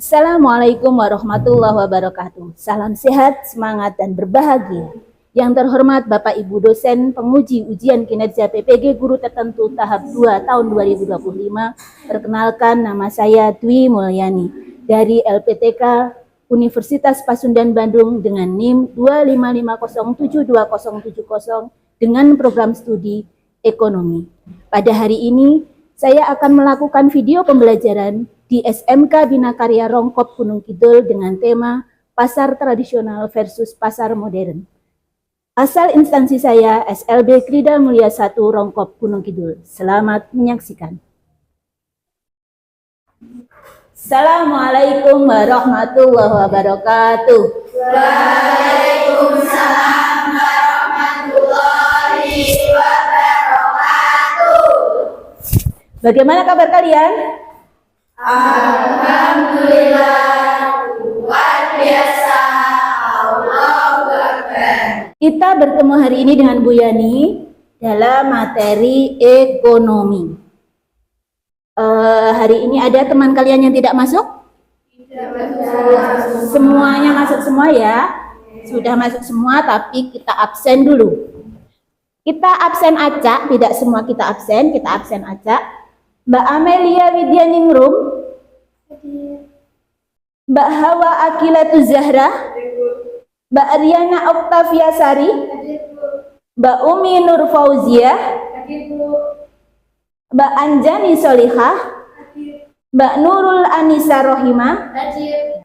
Assalamualaikum warahmatullahi wabarakatuh. Salam sehat, semangat, dan berbahagia. Yang terhormat Bapak Ibu dosen penguji ujian kinerja PPG Guru Tertentu tahap 2 tahun 2025. Perkenalkan, nama saya Dwi Mulyani dari LPTK Universitas Pasundan Bandung dengan NIM 255072070 dengan program studi ekonomi. Pada hari ini saya akan melakukan video pembelajaran di SMK Bina Karya Rongkop Gunung Kidul dengan tema Pasar Tradisional versus Pasar Modern. Asal instansi saya SLB Krida Mulia 1 Rongkop Gunung Kidul. Selamat menyaksikan. Assalamualaikum warahmatullahi wabarakatuh. Waalaikumsalam warahmatullahi wabarakatuh. Bagaimana kabar kalian? Alhamdulillah, luar biasa. Allahu Akbar. Kita bertemu hari ini dengan Bu Yani dalam materi ekonomi. Hari ini ada teman kalian yang tidak masuk? Semuanya masuk semua ya? Sudah masuk semua, tapi kita absen dulu. Kita absen acak, tidak semua kita absen acak. Mbak Amelia Widyaningrum, Mbak Hawa Akilatu Zahra, Mbak Ariana Oktavia Sari, Mbak Umi Nur Fauzia, Mbak Anjani Solihah, Mbak Nurul Anissa Rohimah.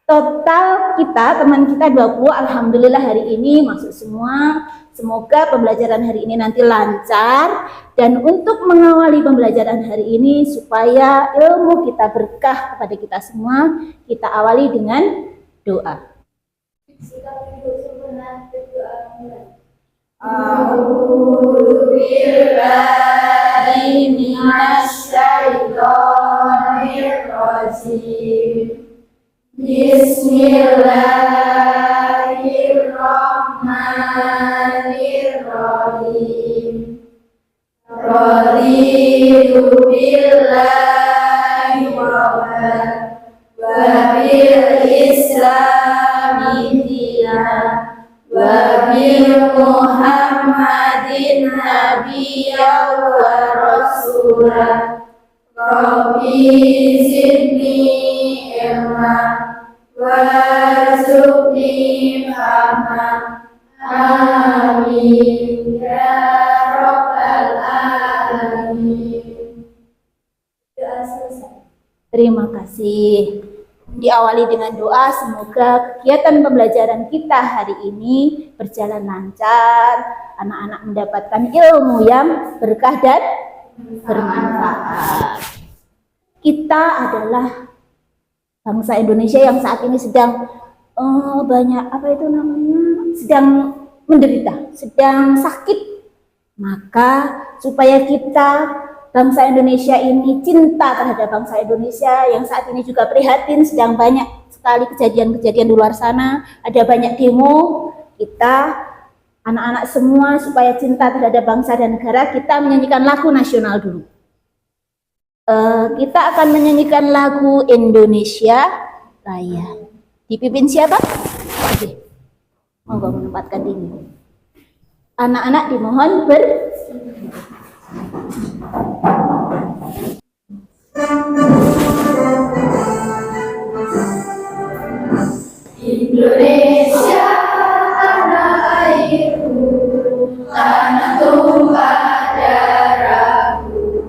Total kita, teman kita 20, alhamdulillah hari ini masuk semua. Semoga pembelajaran hari ini nanti lancar, dan untuk mengawali pembelajaran hari ini supaya ilmu kita berkah kepada kita semua, kita awali dengan doa. A'udzubillahi minasyaitonirrajim. Bismillahirrahmanirrahim. Raditu billahi rabban wa bil islami dinan wa bil Muhammadin nabiyyan wa rasulah. Rabbi zidni ilma warzuqni fahma. Amin ya rabbal alamin. Terima kasih. Diawali dengan doa, semoga kegiatan pembelajaran kita hari ini berjalan lancar, anak-anak mendapatkan ilmu yang berkah dan bermanfaat. Kita adalah bangsa Indonesia yang saat ini sedang sedang menderita, sedang sakit. Maka supaya kita bangsa Indonesia ini cinta terhadap bangsa Indonesia yang saat ini juga prihatin, sedang banyak sekali kejadian-kejadian di luar sana, ada banyak demo. Kita anak-anak semua supaya cinta terhadap bangsa dan negara, kita menyanyikan lagu nasional dulu. Kita akan menyanyikan lagu Indonesia Raya. Dipimpin siapa? Oke. Monggo menempatkan diri. Anak-anak dimohon Indonesia tanah airku, tanah tumpah darahku.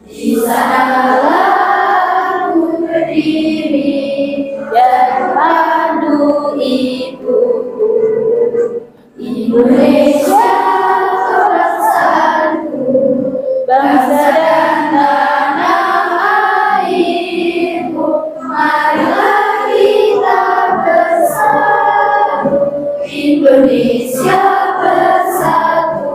Di sanalah ku berdiri dan pandu ibuku. Indonesia bangsaku, bangsa dan tanah airku. Marilah kita bersatu, Indonesia bersatu.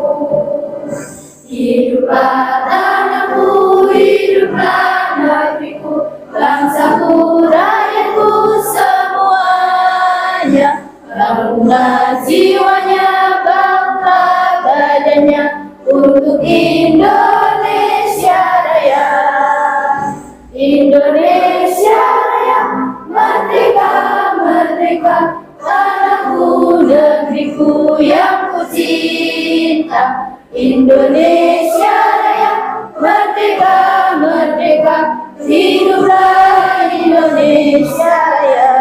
Hiduplah tanahku, hiduplah negeriku, bangsaku, rakyatku semuanya. Bangga jiwanya, bangga badannya, untuk Indonesia Raya. Indonesia Raya Indonesia Raya, merdeka, merdeka, hiduplah Indonesia Raya.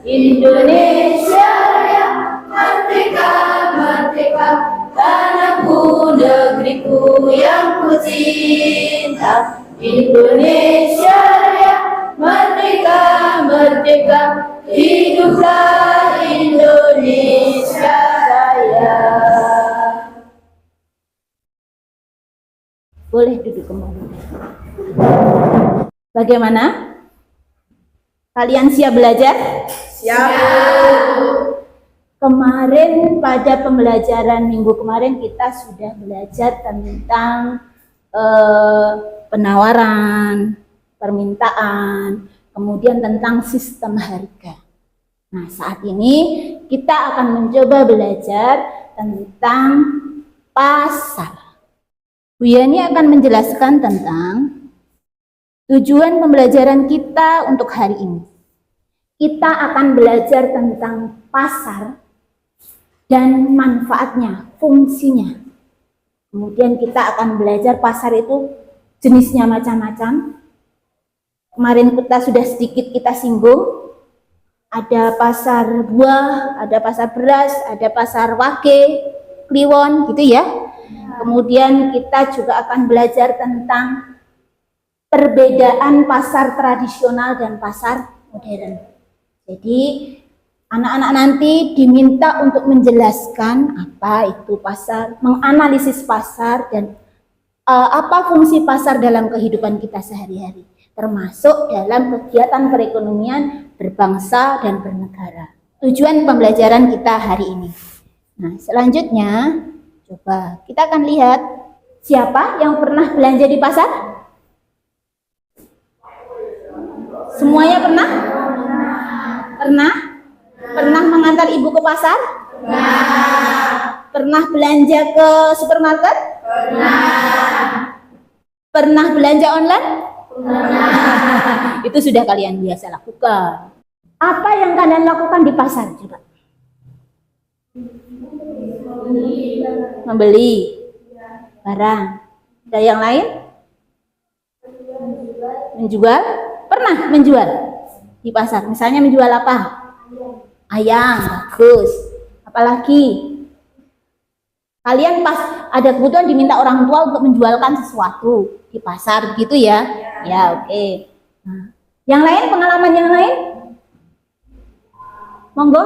Indonesia Raya, merdeka, merdeka, tanahku, negeriku yang ku cinta. Indonesia Raya, merdeka, merdeka, hiduplah Indonesia Raya. Boleh duduk kembali. Bagaimana? Kalian siap belajar? Siap. Kemarin pada pembelajaran minggu kemarin kita sudah belajar tentang penawaran, permintaan, kemudian tentang sistem harga. Nah, saat ini kita akan mencoba belajar tentang pasar. Bu Yani akan menjelaskan tentang tujuan pembelajaran kita untuk hari ini. Kita akan belajar tentang pasar dan manfaatnya, fungsinya. Kemudian kita akan belajar pasar itu jenisnya macam-macam. Kemarin kita sudah sedikit kita singgung. Ada pasar buah, ada pasar beras, ada pasar wage, kliwon gitu ya. Kemudian kita juga akan belajar tentang perbedaan pasar tradisional dan pasar modern. Jadi anak-anak nanti diminta untuk menjelaskan apa itu pasar, menganalisis pasar dan apa fungsi pasar dalam kehidupan kita sehari-hari, termasuk dalam kegiatan perekonomian berbangsa dan bernegara. Tujuan pembelajaran kita hari ini. Nah, selanjutnya coba kita akan lihat siapa yang pernah belanja di pasar? Semuanya pernah? Pernah? Pernah mengantar ibu ke pasar? Pernah. Pernah belanja ke supermarket? Pernah. Pernah belanja online? Pernah. Itu sudah kalian biasa lakukan. Apa yang kalian lakukan di pasar coba? Membeli barang. Ada yang lain? Menjual? Pernah menjual di pasar? Misalnya menjual apa? Ayam, bagus. Apalagi? Kalian pas ada kebutuhan diminta orang tua untuk menjualkan sesuatu di pasar, begitu ya? Ya, oke. Nah, yang lain, pengalaman yang lain? Monggo.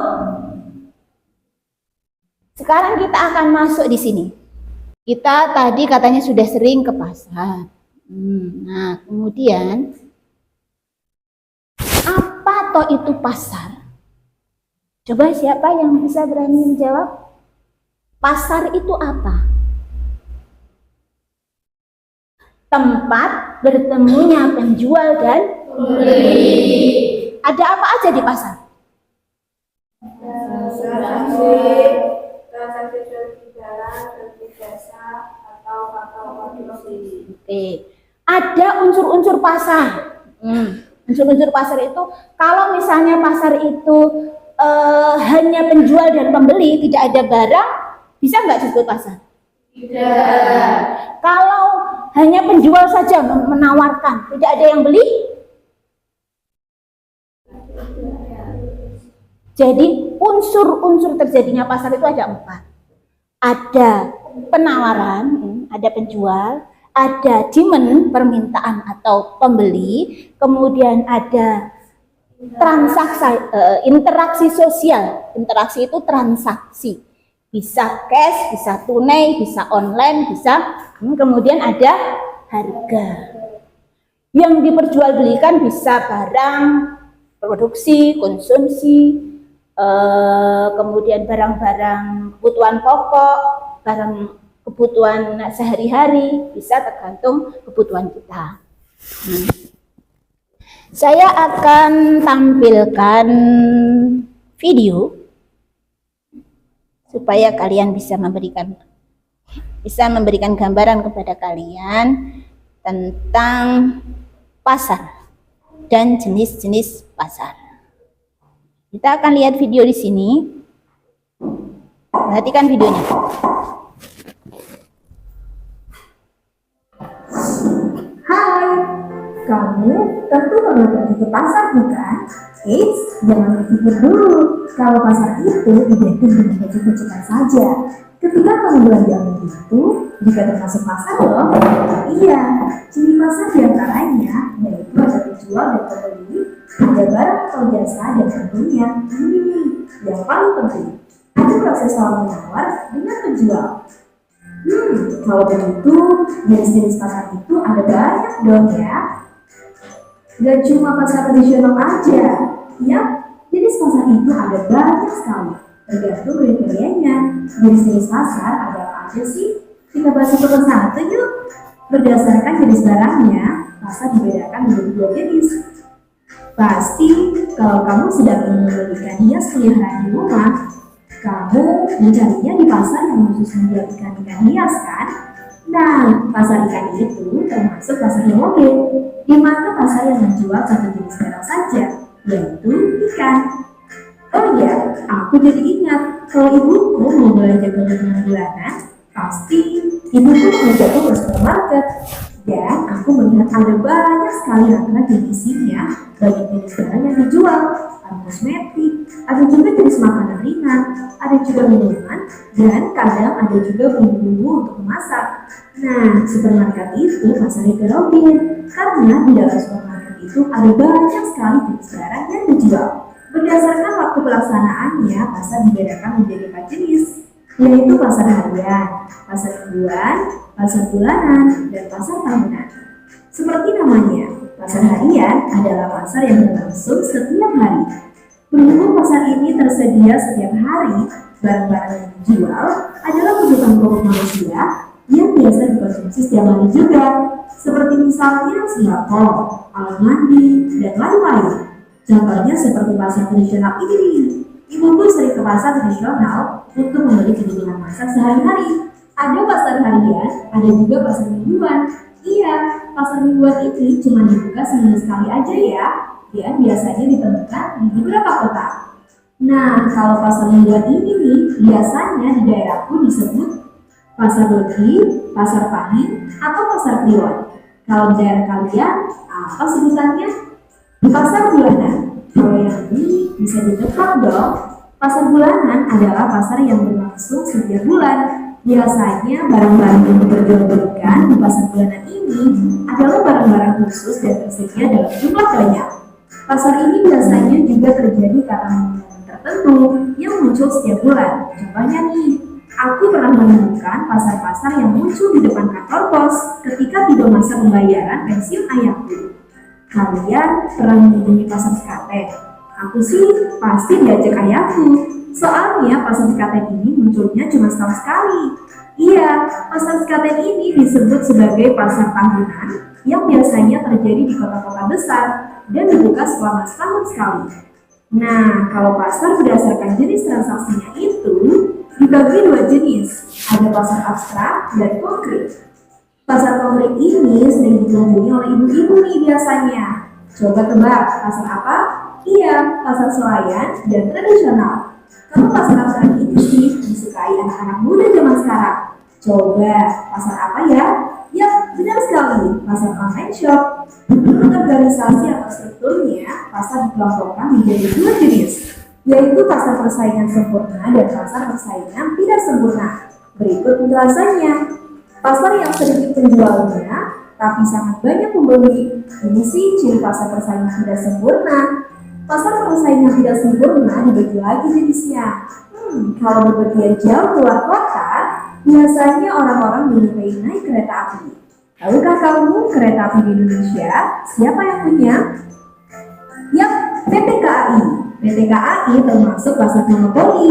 Sekarang kita akan masuk di sini. Kita tadi katanya sudah sering ke pasar. Nah, kemudian apa toh itu pasar? Coba siapa yang bisa berani menjawab? Pasar itu apa? Tempat bertemunya penjual dan pembeli. Ada apa aja di pasar? Transaksi jual barang, jasa, atau produksi. Oke. Ada unsur-unsur pasar. Unsur-unsur pasar itu, kalau misalnya pasar itu hanya penjual dan pembeli, tidak ada barang, bisa nggak disebut pasar? Tidak. Kalau hanya penjual saja menawarkan, tidak ada yang beli? Jadi unsur-unsur terjadinya pasar itu ada 4. Ada penawaran, ada penjual, ada demand, permintaan atau pembeli, kemudian ada transaksi, interaksi sosial. Interaksi itu transaksi. Bisa cash, bisa tunai, bisa online, bisa kemudian ada harga. Yang diperjualbelikan bisa barang, produksi, konsumsi, kemudian barang-barang kebutuhan pokok, barang kebutuhan sehari-hari, bisa tergantung kebutuhan kita. Saya akan tampilkan video supaya kalian bisa memberikan gambaran kepada kalian tentang pasar dan jenis-jenis pasar. Kita akan lihat video di sini. Perhatikan videonya. Hai, kamu tentu pernah pergi ke pasar bukan? Eits, jangan berpikir dulu kalau pasar itu identik dengan baju-bajukan saja. Ketika kamu belanja begitu, juga termasuk pasar loh. Iya, ciri pasar diantaranya yaitu ada penjual dan pembeli, ada barang atau jasa, dan tentunya ini nih, yang paling penting, ada proses tawar menawar dengan penjual. Kalau begitu, jenis-jenis pasar itu ada banyak dong ya. Gak cuma pasar tradisional aja. Yap, jenis pasar itu ada banyak sekali. Tergantung kriterianya. Jenis-jenis pasar ada apa aja sih? Kita bahas satu persatu yuk. Berdasarkan jenis barangnya, pasar dibedakan menjadi dua jenis. Pasti kalau kamu sedang ingin membelikan hias peliharaan di rumah, kamu mencarinya di pasar yang khusus menjual ikan-ikan hias kan? Nah, pasar ikan itu termasuk pasar hemogen, di mana pasar yang menjual satu jenis barang saja, yaitu ikan. Oh iya, aku jadi ingat, kalau ibuku mau belanja kebutuhan bulanan, pasti ibuku mengajakku ke supermarket. Dan aku melihat ada banyak sekali rak-rak yang isinya banyak jenis barang yang dijual, ada kosmetik, ada juga jenis makanan ringan, ada juga minuman, dan kadang ada juga bumbu-bumbu untuk memasak. Nah, supermarket itu pasar heterogen, karena di dalam supermarket itu ada banyak sekali jenis barang yang dijual. Berdasarkan waktu pelaksanaannya, pasar dibedakan menjadi 4 jenis, yaitu pasar harian, pasar mingguan, pasar bulanan, dan pasar tahunan. Seperti namanya, pasar harian adalah pasar yang berlangsung setiap hari. Berhubung pasar ini tersedia setiap hari, barang-barang yang dijual adalah kebutuhan pokok manusia yang biasa dikonsumsi setiap hari juga, seperti misalnya sembako, alat mandi, dan lain-lain. Contohnya seperti pasar tradisional ini. Ibuku sering ke pasar tradisional untuk membeli kebutuhan masak sehari-hari. Ada pasar harian, ada juga pasar mingguan. Iya, pasar mingguan ini cuma dibuka seminggu sekali aja ya. Dan biasanya ditemukan di beberapa kota. Nah, kalau pasar mingguan ini nih, biasanya di daerahku disebut pasar Legi, pasar Pahing, atau pasar Kliwon. Kalau di daerah kalian, apa sebutannya? Pasar bulanan. Kalau yang ini bisa ditebak dong. Pasar bulanan adalah pasar yang berlangsung setiap bulan. Biasanya barang-barang yang diperjualbelikan di pasar bulanan ini adalah barang-barang khusus dan tersedia dalam jumlah banyak. Pasar ini biasanya juga terjadi karena momen tertentu yang muncul setiap bulan. Contohnya nih, aku pernah menemukan pasar-pasar yang muncul di depan kantor pos ketika tiba masa pembayaran pensiun ayahku. Kalian pernah mengunjungi pasar Sekaten? Aku sih pasti diajak ayahku. Soalnya pasar Sekaten ini munculnya cuma setahun sekali. Iya, pasar Sekaten ini disebut sebagai pasar tahunan yang biasanya terjadi di kota-kota besar dan dibuka selama setahun sekali. Nah, kalau pasar berdasarkan jenis transaksinya itu dibagi 2 jenis, ada pasar abstrak dan konkret. Pasar konkret ini sering dikunjungi oleh ibu-ibu nih biasanya. Coba tebak, pasar apa? Iya, pasar swalayan dan tradisional. Kalau pasar abstrak ini sih disukai anak-anak muda zaman sekarang. Coba, pasar apa ya? Ya, benar sekali, pasar online shop. Menurut organisasi atau strukturnya, pasar dikelompokkan menjadi 2 jenis, yaitu pasar persaingan sempurna dan pasar persaingan tidak sempurna. Berikut penjelasannya. Pasar yang sedikit penjualnya, tapi sangat banyak pembeli. Ini sih ciri pasar persaingan tidak sempurna. Pasar persaingan tidak sempurna dibagi lagi jenisnya. Kalau bepergian jauh keluar kota, biasanya orang-orang menyukai naik kereta api. Tahukah kamu kereta api di Indonesia? Siapa yang punya? Yap, PT KAI. PT KAI termasuk pasar monopoli.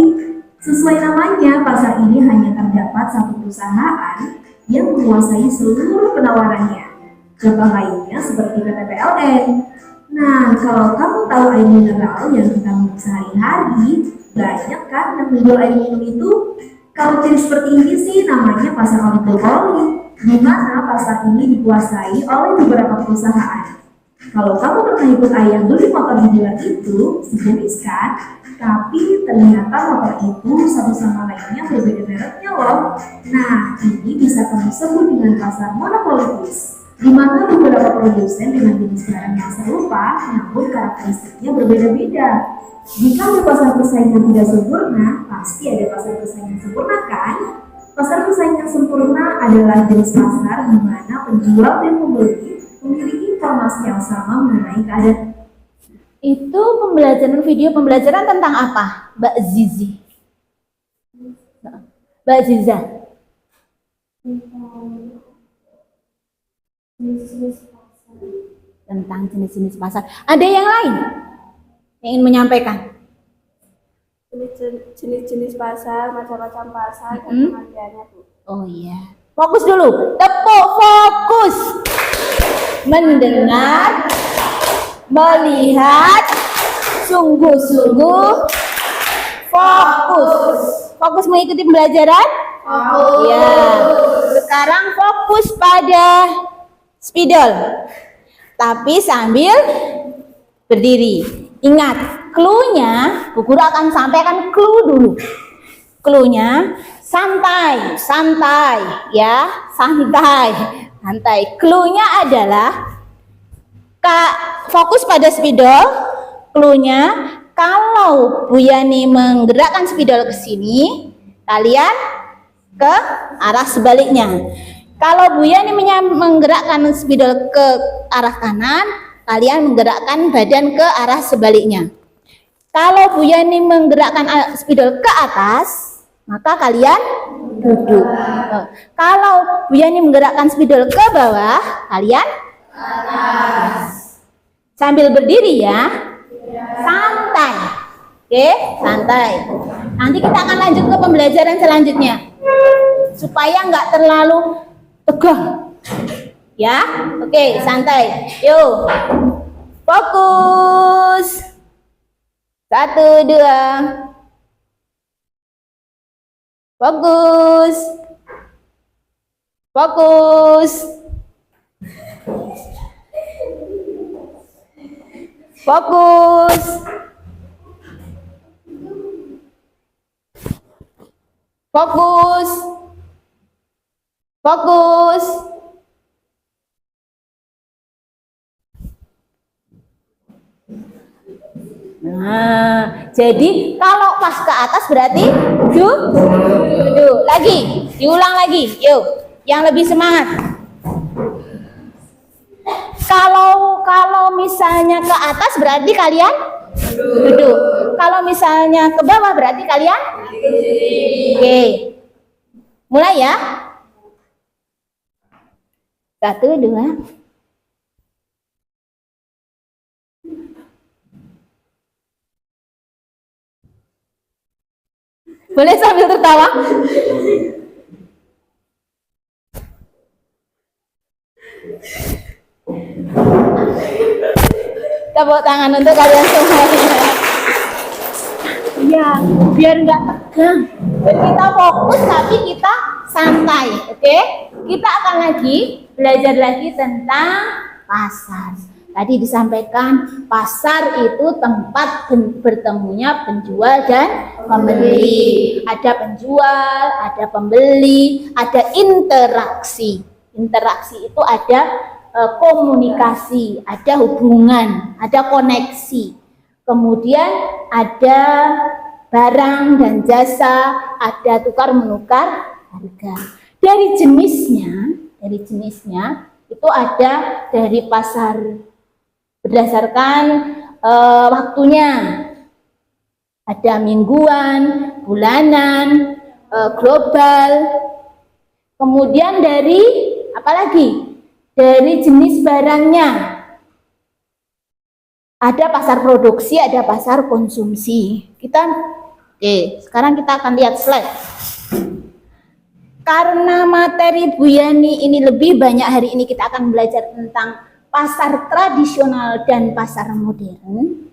Sesuai namanya, pasar ini hanya terdapat satu perusahaan yang menguasai seluruh penawarannya. Contoh lainnya seperti PT PLN. Nah, kalau kamu tahu air mineral yang kita minum sehari-hari, banyak kan yang menjual air minum itu? Kalau ciri seperti ini sih namanya pasar oligopoli, di mana pasar ini dikuasai oleh beberapa perusahaan. Kalau kamu pernah ikut ayah beli motor di jalan itu, sejenis kan? Tapi ternyata motor itu satu sama lainnya berbeda mereknya loh. Nah, ini bisa kamu sebut dengan pasar monopolitis. di mana beberapa produsen dengan jenis barang yang serupa, namun karakteristiknya berbeda-beda. Jika ada pasar bersaing yang tidak sempurna, pasti ada pasar bersaing yang sempurna kan? Pasar bersaing yang sempurna adalah jenis pasar di mana penjual dan pembeli memiliki informasi yang sama mengenai keadaan. Itu video pembelajaran tentang apa, Mbak Zizi? Mbak Ziza? Tentang jenis-jenis pasar. Ada yang lain yang ingin menyampaikan? Jenis-jenis pasar, macam-macam pasar, dan pengertiannya, Bu. Oh iya. Fokus dulu. Tepuk fokus. Mendengar, melihat, sungguh-sungguh, fokus. Fokus mengikuti pembelajaran? Fokus. Ya. Sekarang fokus pada spidol. Tapi sambil berdiri. Ingat, clue-nya, Bu Guru akan sampaikan clue dulu. Clue-nya santai, santai, ya, santai, santai. Clue-nya adalah fokus pada spidol. Clue-nya, kalau Bu Yani menggerakkan spidol ke sini, kalian ke arah sebaliknya. Kalau Bu Yani menggerakkan spidol ke arah kanan, kalian menggerakkan badan ke arah sebaliknya. Kalau Bu Yani menggerakkan spidol ke atas, maka kalian duduk. Kalau Bu Yani menggerakkan spidol ke bawah, kalian atas. Sambil berdiri ya. Santai. Oke, santai. Nanti kita akan lanjut ke pembelajaran selanjutnya. Supaya nggak terlalu tegang. Ya, oke, santai. Yuk, fokus. 1, 2. Fokus. Fokus. Fokus. Fokus. Fokus. Nah, jadi kalau pas ke atas berarti duduk. Lagi, diulang lagi. Yuk, yang lebih semangat. Kalau misalnya ke atas berarti kalian duduk. Kalau misalnya ke bawah berarti kalian oke. Mulai ya. 1, 2. Boleh sambil tertawa? Tepuk tangan untuk kalian semua. Ya, biar nggak tegang. Dan kita fokus tapi kita santai, oke? Kita akan belajar lagi tentang pasar. Tadi disampaikan pasar itu tempat bertemunya penjual dan pembeli. Ada penjual, ada pembeli, ada interaksi. Interaksi itu ada komunikasi, ada hubungan, ada koneksi. Kemudian ada barang dan jasa, ada tukar menukar harga. Dari jenisnya itu ada dari pasar berdasarkan waktunya. Ada mingguan, bulanan, global. Kemudian dari apa lagi? Dari jenis barangnya. Ada pasar produksi, ada pasar konsumsi. Sekarang kita akan lihat slide. Karena materi Bu Yani ini lebih banyak, hari ini kita akan belajar tentang pasar tradisional dan pasar modern.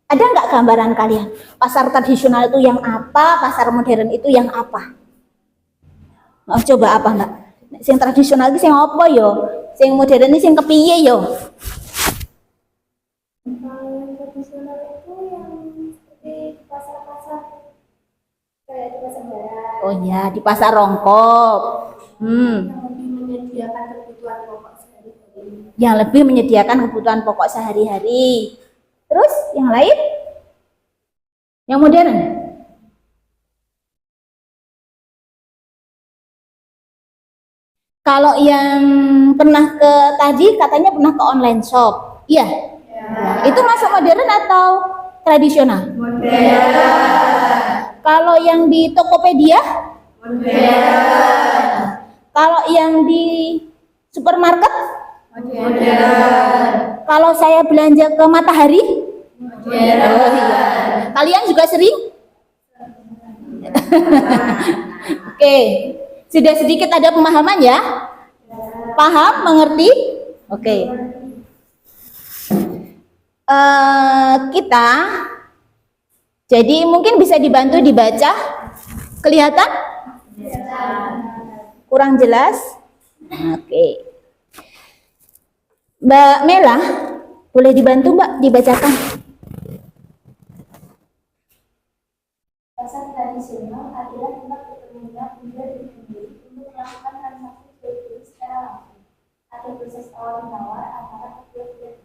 Ada nggak gambaran kalian? Pasar tradisional itu yang apa? Pasar modern itu yang apa? Oh, coba apa Mbak? Sing tradisional itu sing apa yo? Sing modern ini sing kepiye yo? Yang tradisional itu yang seperti pasar-pasar kayak di pasar barang. Oh ya, di pasar Rongkop. Yang lebih menyediakan kebutuhan pokok sehari-hari. yang lebih menyediakan kebutuhan pokok sehari-hari. Terus yang lain? Yang modern? Kalau yang pernah ke tadi katanya pernah ke online shop. Iya. Itu masuk modern atau tradisional? Kalau yang di Tokopedia? Kalau yang di supermarket? Kalau saya belanja ke Matahari? Oh iya. Kalian juga sering? Oke. Sudah sedikit ada pemahaman ya? Paham? Mengerti? Oke. Kita jadi mungkin bisa dibantu dibaca. Kelihatan? Kurang jelas? Oke. Mbak Mela, boleh dibantu Mbak dibacakan? Pasar tradisional adalah tempat ketemunya benda dan pembeli untuk melakukan transaksi jual beli secara langsung. Ada proses tawar-menawar antara kedua pihak.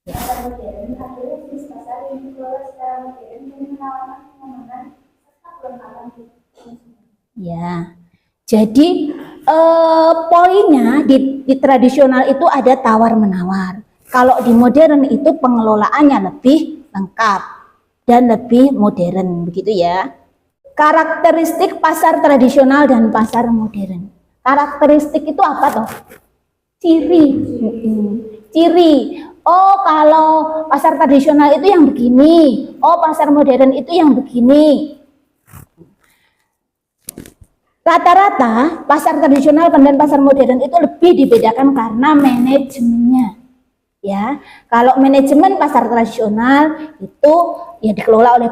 Pasar modern adalah jenis pasar yang dikelola secara modern dan menawarkan kenyamanan serta kelengkapan konsumen. Ya. Jadi poinnya di tradisional itu ada tawar-menawar. Kalau di modern itu pengelolaannya lebih lengkap dan lebih modern, begitu ya. Karakteristik pasar tradisional dan pasar modern. Karakteristik itu apa toh? Ciri. Ciri. Oh, kalau pasar tradisional itu yang begini. Oh, pasar modern itu yang begini. Rata-rata pasar tradisional dan pasar modern itu lebih dibedakan karena manajemennya. Ya, kalau manajemen pasar tradisional itu ya dikelola oleh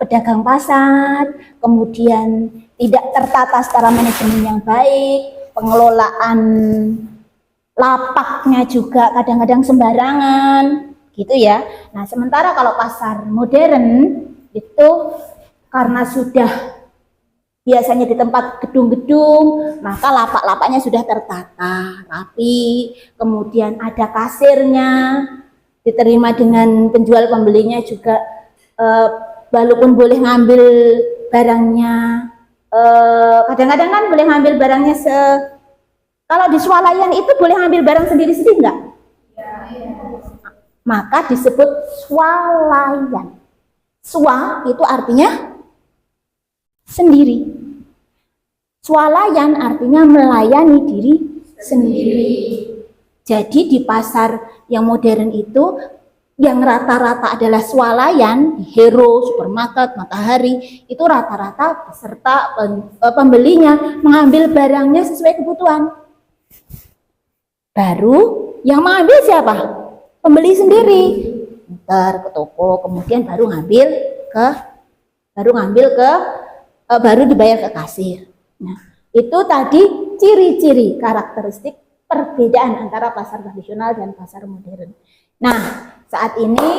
pedagang pasar, kemudian tidak tertata secara manajemen yang baik, pengelolaan lapaknya juga kadang-kadang sembarangan, gitu ya. Nah, sementara kalau pasar modern itu karena sudah biasanya di tempat gedung-gedung, maka lapak-lapaknya sudah tertata, rapi, kemudian ada kasirnya, diterima dengan penjual pembelinya juga, walaupun boleh ngambil barangnya, kadang-kadang kan boleh ngambil barangnya kalau di swalayan itu boleh ngambil barang sendiri-sendiri enggak? Maka disebut swalayan. Swa itu artinya sendiri. Swalayan artinya melayani diri sendiri. Jadi di pasar yang modern itu yang rata-rata adalah swalayan, Hero, supermarket, Matahari, itu rata-rata beserta pembelinya mengambil barangnya sesuai kebutuhan. Baru yang mengambil siapa? Pembeli sendiri. Ntar ke toko, kemudian baru dibayar ke kasir. Nah, itu tadi ciri-ciri karakteristik perbedaan antara pasar tradisional dan pasar modern. Nah, saat ini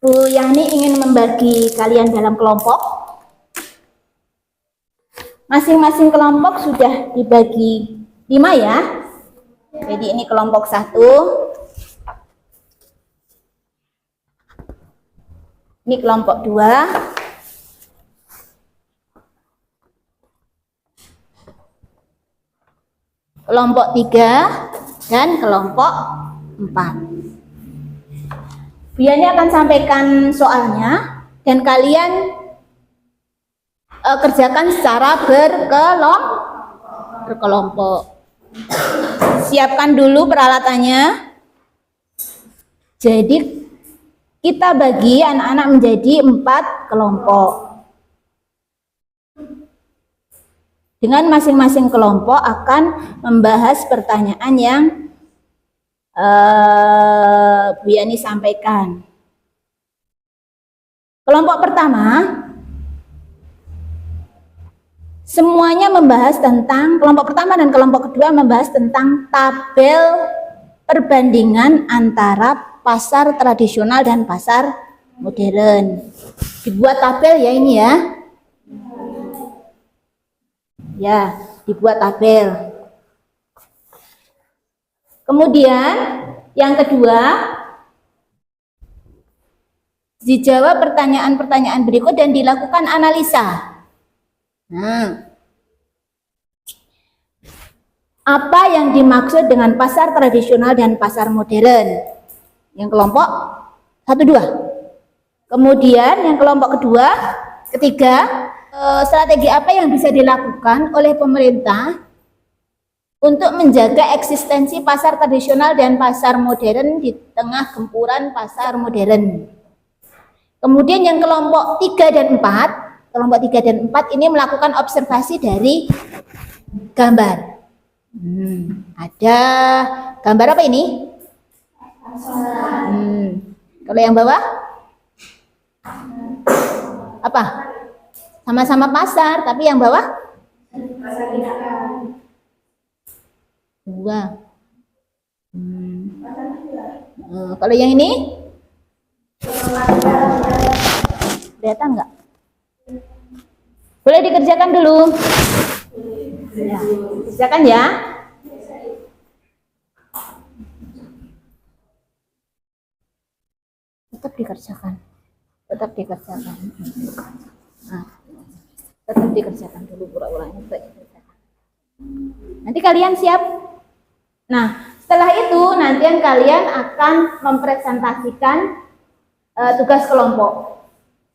Bu Yani ingin membagi kalian dalam kelompok. Masing-masing kelompok sudah dibagi 5 ya. Jadi ini kelompok 1. Ini kelompok 2. Kelompok 3 dan kelompok 4. Bu Yani akan sampaikan soalnya dan kalian kerjakan secara berkelompok. Siapkan dulu peralatannya. Jadi kita bagi anak-anak menjadi 4 kelompok. Dengan masing-masing kelompok akan membahas pertanyaan yang Bu Yani sampaikan. Kelompok pertama, semuanya membahas tentang, kelompok pertama dan kelompok kedua membahas tentang tabel perbandingan antara pasar tradisional dan pasar modern. Dibuat tabel ya ini ya. Ya, dibuat tabel. Kemudian yang kedua, dijawab pertanyaan-pertanyaan berikut dan dilakukan analisa. Nah, apa yang dimaksud dengan pasar tradisional dan pasar modern? Yang kelompok 1, 2. Kemudian yang kelompok kedua, ketiga, strategi apa yang bisa dilakukan oleh pemerintah untuk menjaga eksistensi pasar tradisional dan pasar modern di tengah gempuran pasar modern. Kemudian yang kelompok 3 dan 4, kelompok 3 dan 4 ini melakukan observasi dari gambar. Ada gambar apa ini? Kalau yang bawah? Apa? Sama-sama pasar, tapi yang bawah? Dua. Kalau yang ini? Kelihatan nggak? Boleh dikerjakan dulu. Ya, kerjakan ya. Tetap dikerjakan. Tetap dikerjakan. Nah, tetap dikerjakan dulu pura-puranya. Nanti kalian siap. Nah, setelah itu nanti kalian akan mempresentasikan tugas kelompok.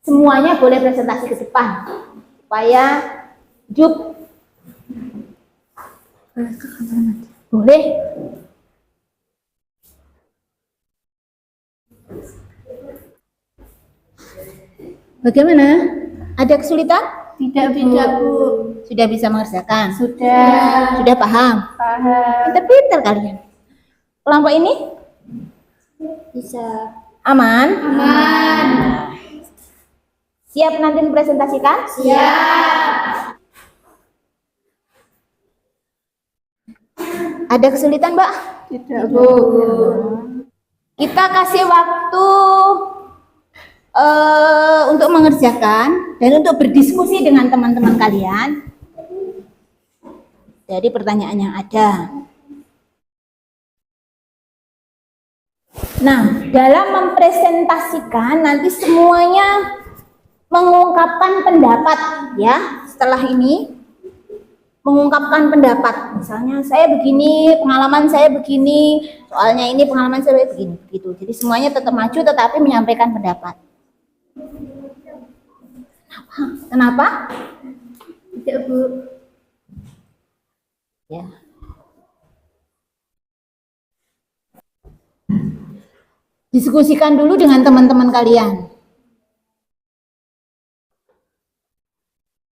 Semuanya boleh presentasi ke depan supaya hidup. Boleh. Bagaimana? Ada kesulitan? Tidak, Bu. Sudah bisa mengerjakan? Sudah. Sudah paham? Paham. Pinter-pinter kalian. Kelompok ini? Bisa. Aman? Aman. Siap nanti dipresentasikan? Siap. Ada kesulitan, Mbak? Tidak, Bu. Kita kasih waktu untuk mengerjakan dan untuk berdiskusi dengan teman-teman kalian dari pertanyaan yang ada. Nah, dalam mempresentasikan nanti semuanya mengungkapkan pendapat ya. Setelah ini mengungkapkan pendapat. Misalnya saya begini, pengalaman saya begini, soalnya ini pengalaman saya begini, gitu. Jadi semuanya tetap maju tetapi menyampaikan pendapat. Kenapa? Tidak, Bu. Ya. Diskusikan dulu dengan teman-teman kalian.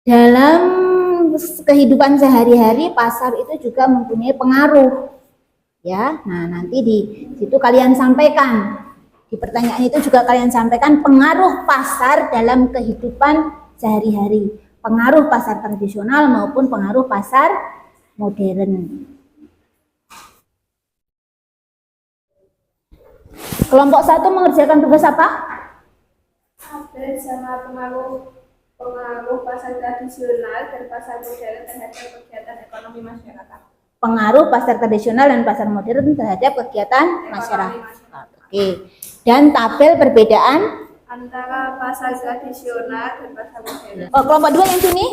Dalam kehidupan sehari-hari pasar itu juga mempunyai pengaruh. Ya, nah nanti di situ kalian sampaikan. Di pertanyaan itu juga kalian sampaikan pengaruh pasar dalam kehidupan sehari-hari. Pengaruh pasar tradisional maupun pengaruh pasar modern. Kelompok 1 mengerjakan tugas apa? Update sama pengaruh pasar tradisional dan pasar modern terhadap kegiatan ekonomi masyarakat. Pengaruh pasar tradisional dan pasar modern terhadap kegiatan masyarakat. Oke. Dan tabel perbedaan antara pasar tradisional dan pasar modern. Oh, kelompok 2 yang sini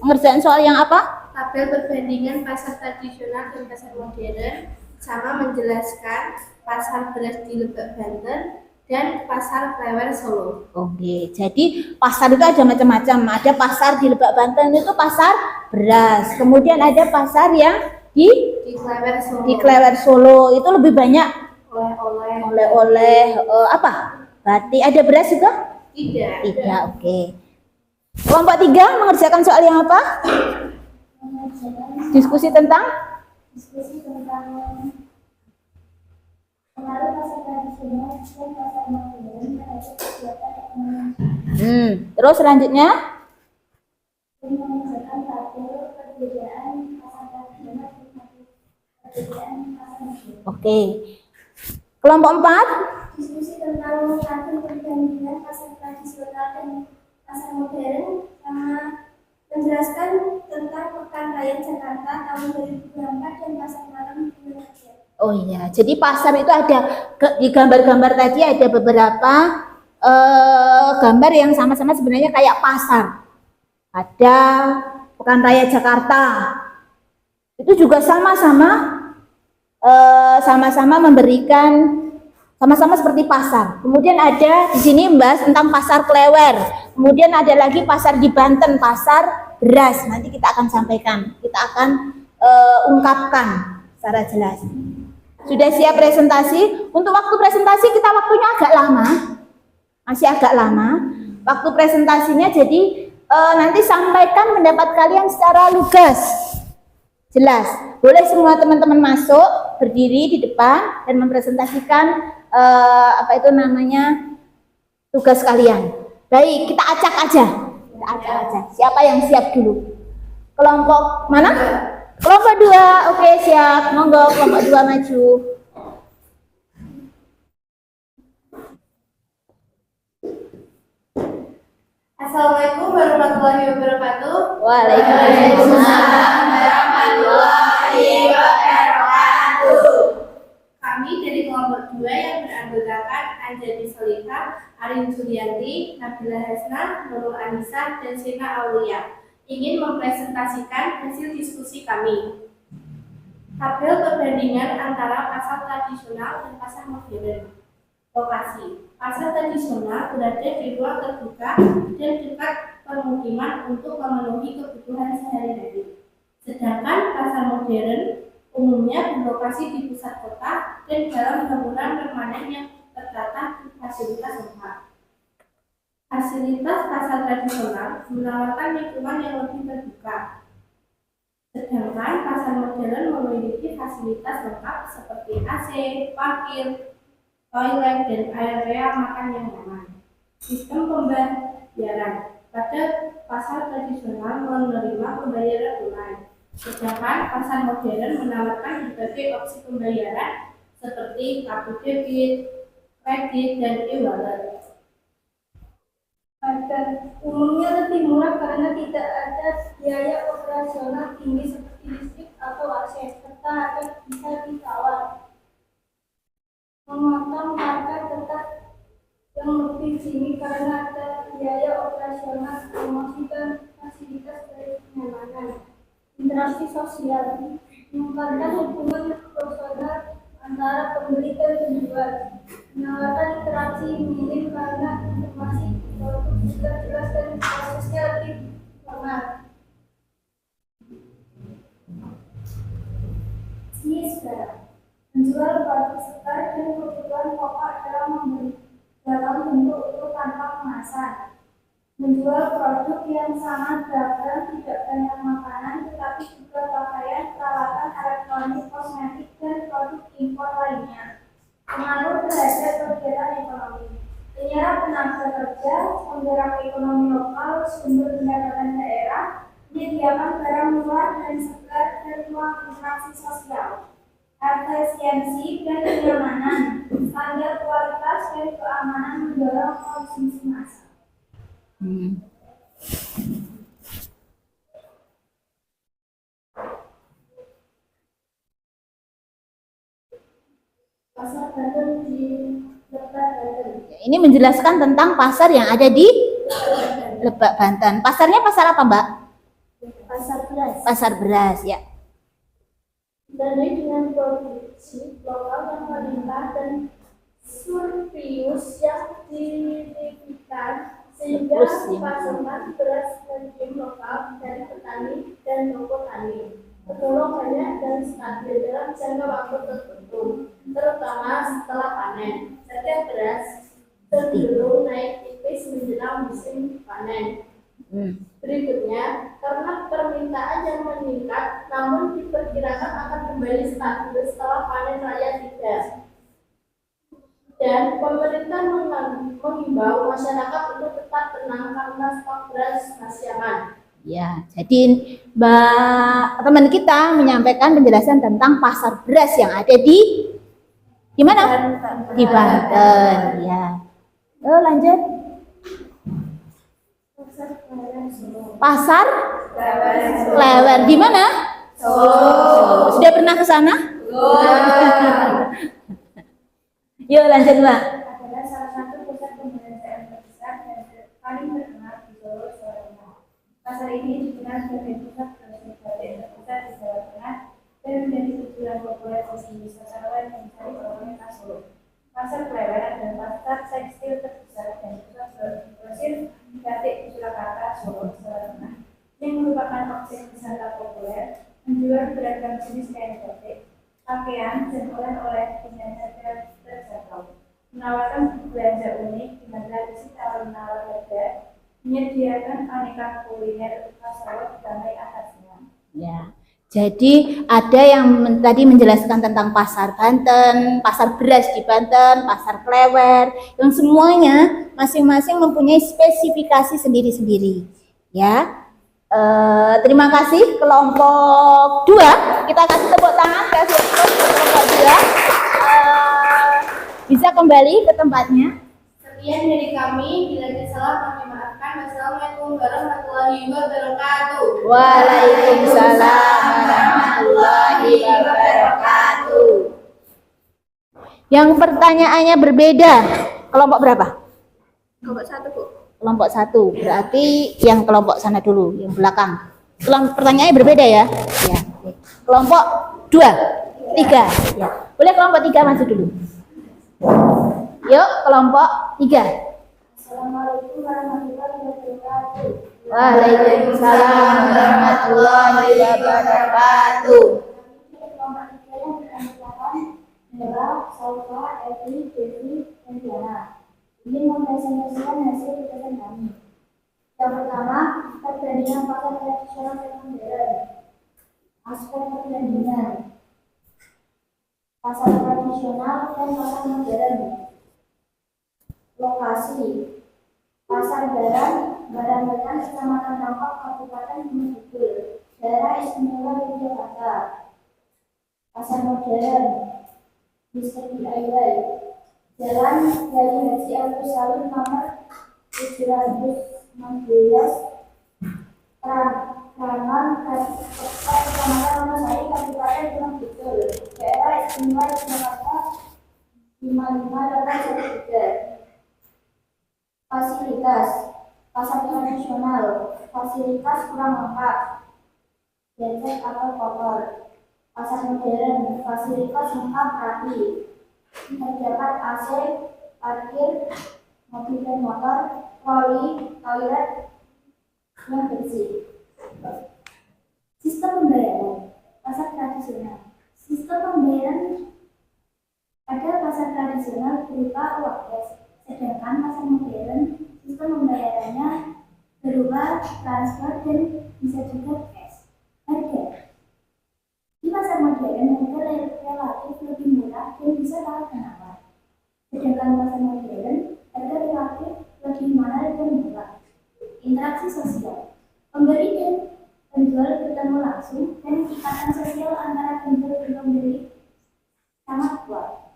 mengerjakan soal yang apa? Tabel perbandingan pasar tradisional dan pasar modern sama menjelaskan pasar beras di Lebak Banten dan pasar Klewer Solo. Oke, jadi pasar itu ada macam-macam. Ada pasar di Lebak Banten itu pasar beras. Kemudian ada pasar yang di Klewer Solo. Di Klewer Solo itu lebih banyak oleh-oleh apa? Batik. Ada beras juga? Tidak. Tidak, oke. Kelompok 3 mengerjakan soal yang apa? Diskusi tentang pengaruh pasar tradisional dan pasar modern terhadap kegiatan ekonomi. Terus selanjutnya Dan mengerjakan tabel perbedaan pasar tradisional dan perbedaan pasar modern. Oke. Kelompok 4 Diskusi tentang tabel perbandingan pasar tradisional dan pasar modern sama menjelaskan tentang Pekan Raya Jakarta tahun 2024 dan pasar malam di Indonesia. Oh iya, jadi pasar itu ada di gambar-gambar tadi ada beberapa gambar yang sama-sama sebenarnya kayak pasar. Ada Pekan Raya Jakarta, itu juga sama-sama memberikan sama-sama seperti pasar. Kemudian ada di sini membahas tentang pasar Klewer. Kemudian ada lagi pasar di Banten, pasar beras. Nanti kita akan sampaikan, kita akan ungkapkan secara jelas. Sudah siap presentasi? Untuk waktu presentasi kita waktunya agak lama, masih agak lama. Waktu presentasinya jadi nanti sampaikan pendapat kalian secara lugas, jelas. Boleh semua teman-teman masuk, berdiri di depan dan mempresentasikan tugas kalian. Baik, kita acak aja. Siapa yang siap dulu? Kelompok mana? Kelompok 2. Oke, siap. Monggo kelompok 2 maju. Assalamualaikum warahmatullahi wabarakatuh. Waalaikumsalam warahmatullahi wabarakatuh. Kami dari kelompok 2 yang beranggotakan Anjani Solika, Arin Julianti, Nabila Hasna, Nurul Anissa, dan Sina Aulia ingin mempresentasikan hasil diskusi kami. Tabel perbandingan antara pasar tradisional dan pasar modern. Lokasi. Pasar tradisional berada di ruang terbuka dan dekat permukiman untuk memenuhi kebutuhan sehari-hari. Sedangkan pasar modern umumnya berlokasi di pusat kota dan dalam bangunan permanen yang tertata di fasilitas lengkap. Fasilitas pasar tradisional menawarkan lingkungan yang lebih terbuka. Sedangkan pasar modern memiliki fasilitas lengkap seperti AC, parkir, toilet, dan area makan yang nyaman. Sistem pembayaran. Pada pasar tradisional menerima pembayaran tunai. Sedangkan pasar modern menawarkan berbagai opsi pembayaran seperti kartu debit, kredit, dan e-wallet. Pada umumnya lebih murah karena tidak ada biaya operasional tinggi seperti listrik atau AC, serta harga bisa ditawar. Memotong harga tetap yang lebih tinggi karena ada biaya operasional, promosi, dan fasilitas dari kenyamanan. Interaksi sosial meningkatkan hubungan personal antara pembeli dan penjual, menawarkan interaksi minim karena informasi produk sudah jelas dan prosesnya lebih formal. Menjual produk sekar dan kebutuhan pokok dalam bentuk utuh tanpa kemasan. Menjual produk yang sangat beragam, tidak banyak makanan, tetapi juga pakaian, peralatan elektronik, kosmetik, dan produk impor lainnya. Pengaruh terhadap kegiatan ekonomi. Menyerap tenaga kerja, penggerak ekonomi lokal, sumber pendapatan daerah, menyediakan barang murah dan segar, dan ruang interaksi sosial. Efisiensi dan kenyamanan, standar kualitas dan keamanan mendorong konsumsi massal. Pasar Banten di Lebak Banten. Ini menjelaskan tentang pasar yang ada di Lebak Banten. Pasarnya pasar apa, Mbak? Pasar beras. Pasar beras, ya. Dari dengan produksi lokal yang melimpah dan surplus yang dilebihkan sehingga pasokan beras medium lokal dari petani dan toko tani tergolong banyak dan stabil dalam jangka waktu tertentu, terutama setelah panen. Harga beras cenderung naik tipis menjelang musim panen. Berikutnya, karena permintaan yang meningkat, namun diperkirakan akan kembali stabil setelah panen raya tiba. Dan pemerintah mengimbau masyarakat untuk tetap tenang karena stok beras masih aman. Ya, jadi teman kita menyampaikan penjelasan tentang pasar beras yang ada di mana? Di Banten, ya. Lanjut. Pasar Klewer di mana? Solo. Sudah pernah ke sana? Yuk lanjut Mbak. adalah salah satu pusat pembelajaran terbesar dan paling terkenal di Solo, Jawa Tengah. Pasar ini dikenal sebagai pusat produksi batik terbesar di Jawa Tengah dan menjadi tujuan populer bagi wisatawan yang mencari oleh-oleh khas Solo. Pasar Klewer adalah pasar tekstil terbesar dan pusat grosir batik di Surakarta, Solo, Jawa Tengah, yang merupakan objek wisata populer, menjual beragam jenis kain batik, pakaian, dan oleh-oleh dengan harga terjangkau, menawarkan belanja unik dengan tradisi tawar-menawar harga, menyediakan aneka kuliner khas Solo damai atasnya. Ya. Jadi ada yang tadi menjelaskan tentang pasar Banten, pasar beras di Banten, pasar Klewer, yang semuanya masing-masing mempunyai spesifikasi sendiri-sendiri. Ya, terima kasih kelompok 2. Kita kasih tepuk tangan, kasih applause untuk kelompok 2. Bisa kembali ke tempatnya. Sekian dari kami, bila ada salah kami maafkan. Wassalamualaikum warahmatullahi wabarakatuh. Waalaikumsalam warahmatullahi wabarakatuh. Yang pertanyaannya berbeda. Kelompok berapa? Kelompok 1, Bu. Kelompok 1. Berarti yang kelompok sana dulu, yang belakang. Pertanyaannya berbeda ya. Ya. Kelompok 2, 3. Ya. Boleh kelompok 3 masuk dulu. Yuk, kelompok 3. Assalamualaikum warahmatullahi wabarakatuh. Waalaikumsalam warahmatullahi wabarakatuh. Kelompok 3 yang beranggota adalah Salva, Evi, Devi, dan Diana. Ini mempresentasikan hasil riset kami. Yang pertama, perbandingan pasar tradisional dan modern. Aspek perbandingan pasar tradisional dan pasar modern. Lokasi pasar barang Kecamatan Dampak, Kabupaten Gunung Kidul, Daerah Istimewa Yogyakarta. Pasar modern Distrik DIY, Jalan dari Haji Agus Salim nomor 716, Rangan, Kecamatan Wonosari, Kabupaten Gunung Kidul, Daerah Istimewa Yogyakarta 55813. Fasilitas pasar tradisional, fasilitas kurang lengkap, becek atau kotor. Pasar modern, fasilitas lengkap rapi, terdapat AC, parkir, mobil dan motor, troli, toilet yang bersih. Sistem pembayaran pasar tradisional. Sistem pembayaran pada pasar tradisional berupa uang cash, sedangkan pasar modern sistem pembayarannya berupa transfer dan bisa juga cash. Harga di pasar modern harga relatif lebih murah dan bisa tahan penawar, sedangkan pasar modern harga relatif lebih mahal dan murah. Interaksi sosial, pembeli dan penjual bertemu langsung dan ikatan sosial antara penjual dan pembeli sangat kuat.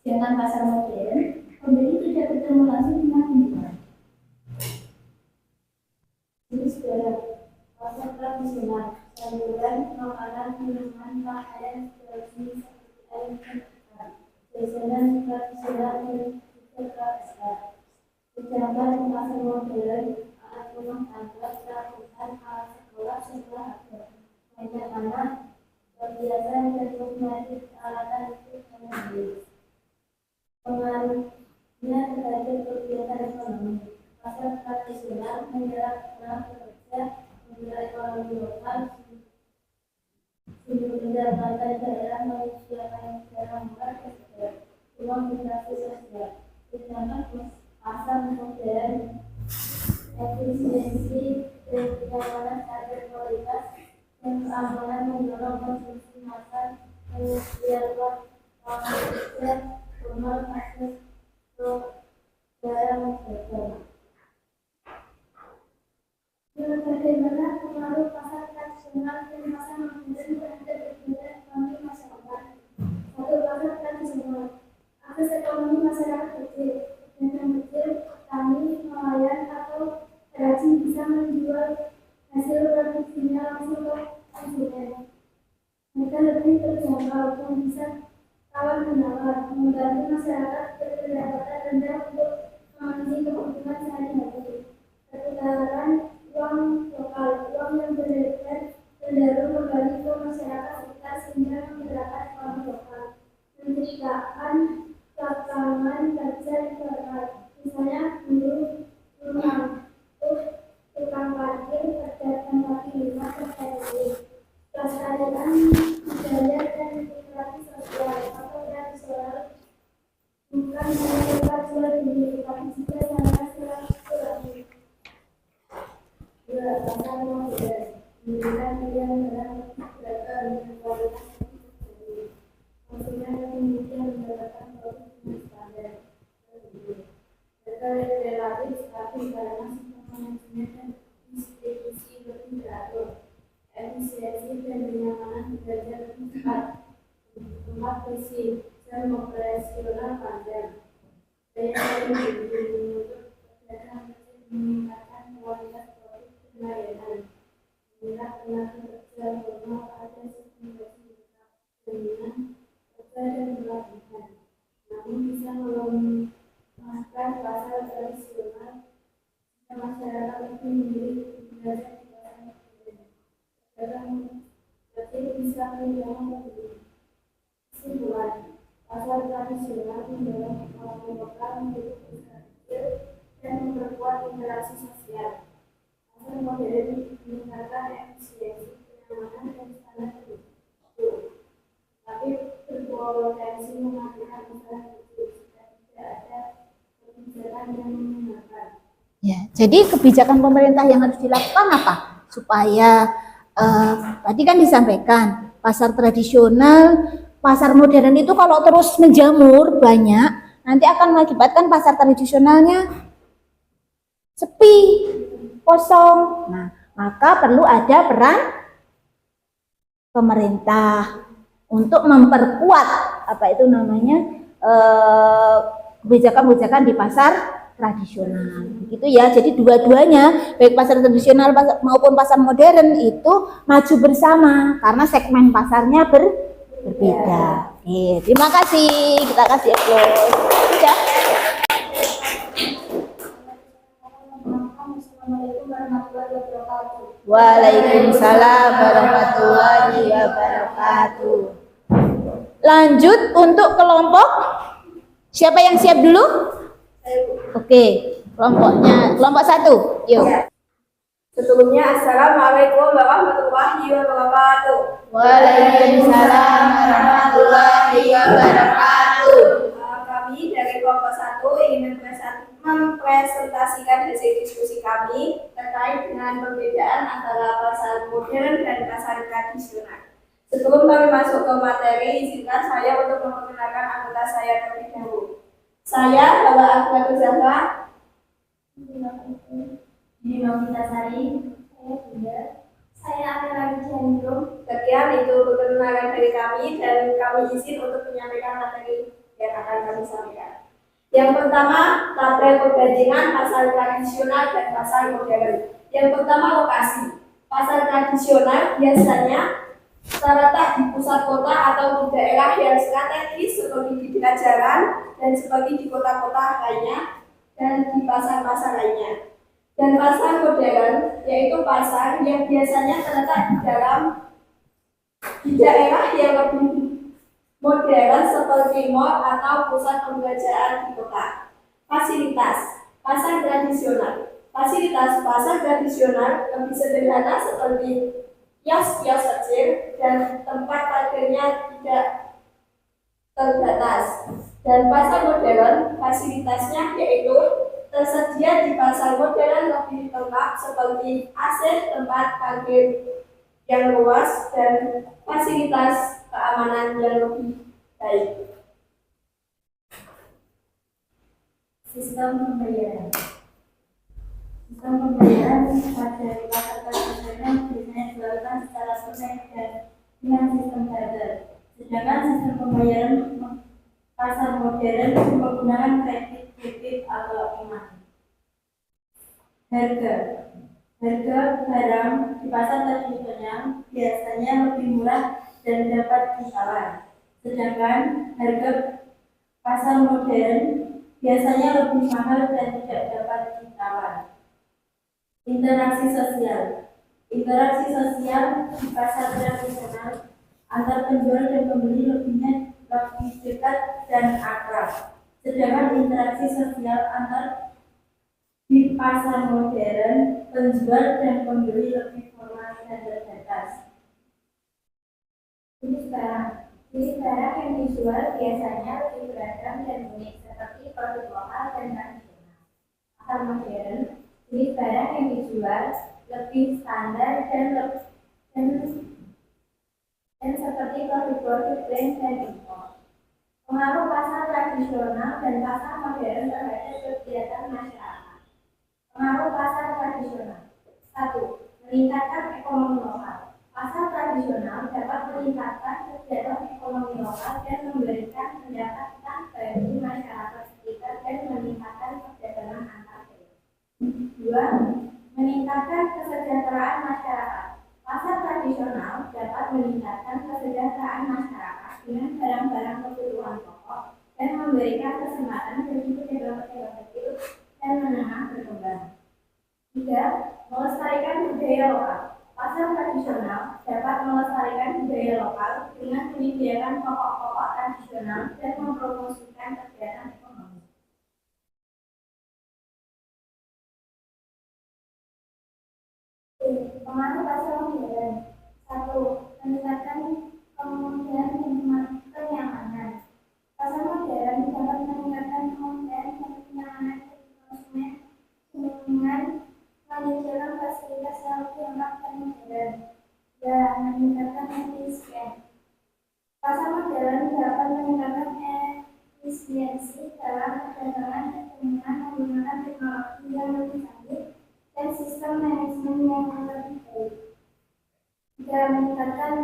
Sedangkan pasar modern, pembeli tidak bertemu langsung dengan penjual. Jenis barang pasar tradisional, sayuran, makanan, minuman, pakaian, jenis seperti air dan ikan, jajanan tradisional dan berkelas. Sedangkan pasar modern, alat rumah tangga, perabotan, alat sekolah, serta harga banyak anak, perhiasan dan kosmetik, peralatan listrik dan mobil. Pengaruhnya terhadap kegiatan ekonomi. Pasar tradisional menyerap tenaga kerja, menjual ekonomi lokal, sumber pendapatan daerah, menyediakan barang murah dan segar, ruang interaksi sosial. Sedangkan pasar modern, efisiensi dan kenyamanan harga, kualitas dan keamanan, mendorong konsumsi massal, menyediakan lapangan kerja, rumah, akses ke barang dagang. Bagaimana pengaruh pasar tradisional dan pasar modern terhadap kegiatan ekonomi masyarakat? Satu, pasar tradisional. Akses ekonomi masyarakat kecil dan yang kecil, petani, nelayan atau perajin bisa menjual hasil produksinya langsung ke konsumen. Yang Mereka lebih terjangkau dan bisa tawar menawar, membantu masyarakat berpendapatan rendah untuk memenuhi kebutuhan sehari-hari. Pertukaran uang lokal, uang yang beredar cenderung kembali ke masyarakat sekitar sehingga menggerakkan ekonomi lokal, menciptakan lapangan kerja lokal, misalnya guru, rumah, tukang parkir, pedagang kaki lima, terkait pelestarian budaya dan literasi sosial atau tradisional bukan hanya tempat jual beli, tapi juga sarana silaturahmi. Dua, pasar modern memberikan pilihan barang beragam dengan kualitas yang tinggi. Konsumen yang kemudian mendapatkan produk dengan standar tertentu. Harga relatif stabil karena sistem manajemen dan distribusi lebih teratur. Efisiensi dan kenyamanan bekerja lebih cepat, tempat bersih, jam operasional panjang. Daya saing tinggi menuntut pedagang kecil meningkatkan kualitas produk dan layanan. Mengingat tenaga kerja formal ada sistem gaji tetap, jaminan kerja dan pelatihan. Namun bisa melemahkan pasar tradisional jika masyarakat lebih memilih belajar di pasar modern. Dalam kecil bisa menjadi lebih. Kesimpulan, pasar tradisional mendorong ekonomi lokal menjadi usaha kecil dan memperkuat interaksi sosial. Pasar modern meningkatkan efisiensi, kenyamanan, dan standar hidup. Tapi berpotensi mematikan usaha kecil jika tidak ada kebijakan yang menyenangkan. Ya, jadi kebijakan pemerintah yang harus dilakukan apa? Supaya tadi kan disampaikan pasar tradisional, pasar modern itu kalau terus menjamur banyak, nanti akan mengakibatkan pasar tradisionalnya sepi, kosong. Nah, maka perlu ada peran pemerintah untuk memperkuat apa itu namanya kebijakan-kebijakan di pasar tradisional, begitu ya. Jadi dua-duanya, baik pasar tradisional maupun pasar modern itu maju bersama karena segmen pasarnya berbeda. Oke, terima kasih. Kita kasih applause. Sudah. Assalamualaikum warahmatullahi wabarakatuh. Waalaikumsalam warahmatullahi wabarakatuh. Lanjut untuk kelompok. Siapa yang siap dulu? Oke, kelompok 1. Yuk. Sebelumnya, Assalamualaikum warahmatullahi wabarakatuh. Waalaikumsalam warahmatullahi wabarakatuh. Kami dari kelompok 1 ingin mempresentasikan hasil diskusi kami terkait dengan perbedaan antara pasar modern dan pasar tradisional. Sebelum kami masuk ke materi, izinkan saya untuk memperkenalkan anggota saya terlebih dahulu. Saya Bapak Akbar Zahra. Ini Novita Sari, saya Bunda. Saya Amira Wijandro. Sekian itu perkenalan dari kami dan kami izin untuk menyampaikan materi yang akan kami sampaikan. Yang pertama, tabel perbandingan pasar tradisional dan pasar modern. Yang pertama, lokasi. Pasar tradisional biasanya terletak di pusat kota atau di daerah yang strategis seperti di dekat jalan dan seperti di kota-kota lainnya dan di pasar-pasar lainnya. Dan pasar modern yaitu pasar yang biasanya terletak di daerah yang lebih modern seperti mall atau pusat perbelanjaan di kota. Fasilitas pasar tradisional. Fasilitas pasar tradisional lebih sederhana seperti kios-kios kecil dan tempat parkirnya tidak terbatas. Dan pasar modern fasilitasnya yaitu tersedia di pasar modern lebih lengkap seperti AC, tempat parkir yang luas, dan fasilitas keamanan yang lebih baik. Sistem pembayaran. Sistem pembayaran pada pasar tradisional biasanya dilakukan secara tunai dan dengan sistem barter. Sedangkan sistem pembayaran pasar modern menggunakan kredit, debit atau e-money. Harga barang di pasar tradisional biasanya lebih murah dan dapat ditawan. Sedangkan harga pasar modern biasanya lebih mahal dan tidak dapat ditawan. Interaksi sosial. Interaksi sosial di pasar tradisional antar penjual dan pembeli lebih dekat dan akrab. Sedangkan interaksi sosial antar di pasar modern, penjual dan pembeli lebih formal dan terbatas. Jenis barang yang dijual biasanya lebih beragam dan unik, seperti produk lokal dan tradisional. Pasar modern, jenis barang yang dijual lebih standar dan seperti produk-produk brand dan impor. Pengaruh pasar tradisional dan pasar modern terhadap kegiatan masyarakat. Pengaruh pasar tradisional. 1. Meningkatkan ekonomi lokal. Pasar tradisional dapat meningkatkan kegiatan ekonomi lokal dan memberikan pendapatan bagi masyarakat sekitar dan meningkatkan perdagangan antar daerah. 2. Meningkatkan kesejahteraan masyarakat. Pasar tradisional dapat meningkatkan kesejahteraan masyarakat dengan barang-barang kebutuhan pokok dan memberikan kesempatan bagi pedagang-pedagang kecil dan menengah berkembang. 3. Melestarikan budaya lokal. Pasar tradisional dapat melestarikan budaya lokal dengan menyediakan pokok-pokok tradisional dan mempromosikan kegiatan ekonomi. Pengaruh pasar modern. 1. Meningkatkan kemudahan dan kenyamanan. Pasar modern dapat meningkatkan kemudahan dan kenyamanan bagi konsumen dengan menyediakan fasilitas yang lebih lengkap dan modern dan meningkatkan efisiensi. Pasar modern dapat meningkatkan efisiensi dalam perdagangan dengan menggunakan teknologi yang lebih canggih dan sistem manajemen yang lebih baik. Juga meningkatkan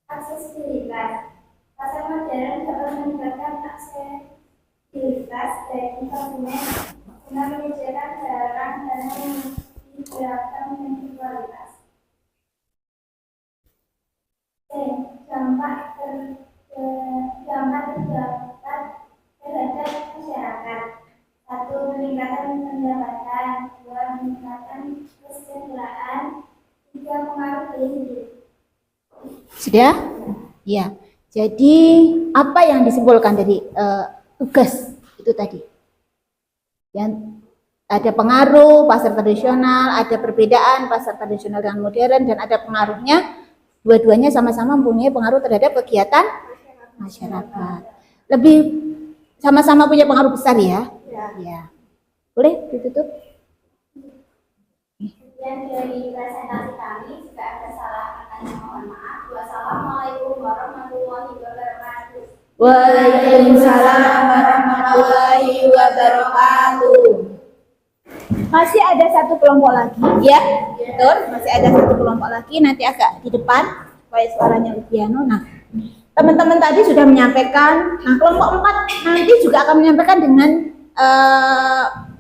aksesibilitas. Pasar modern dapat meningkatkan aksesibilitas bagi konsumen dengan menyediakan barang dan memiliki beragam dan berkualitas. C. Dampak terdapat terhadap masyarakat. 1. Meningkatkan pendapatan. 2. Meningkatkan kesejahteraan. 3. Pengaruh gaya hidup. Sudah? Ya. Jadi apa yang disimpulkan dari tugas itu tadi? Yang ada pengaruh pasar tradisional, ada perbedaan pasar tradisional dengan modern, dan ada pengaruhnya. Dua-duanya sama-sama mempunyai pengaruh terhadap kegiatan masyarakat. Lebih sama-sama punya pengaruh besar ya. Ya. Boleh ditutup? Dan dari presentasi kami jika ada salah katanya mohon maaf. Wassalamualaikum warahmatullahi wabarakatuh. Waalaikumsalam warahmatullahi wabarakatuh. Masih ada satu kelompok lagi, ya, betul. Masih ada satu kelompok lagi, nanti agak di depan supaya suaranya lebih anu. Nah, teman-teman tadi sudah menyampaikan. Nah, kelompok 4 nanti juga akan menyampaikan dengan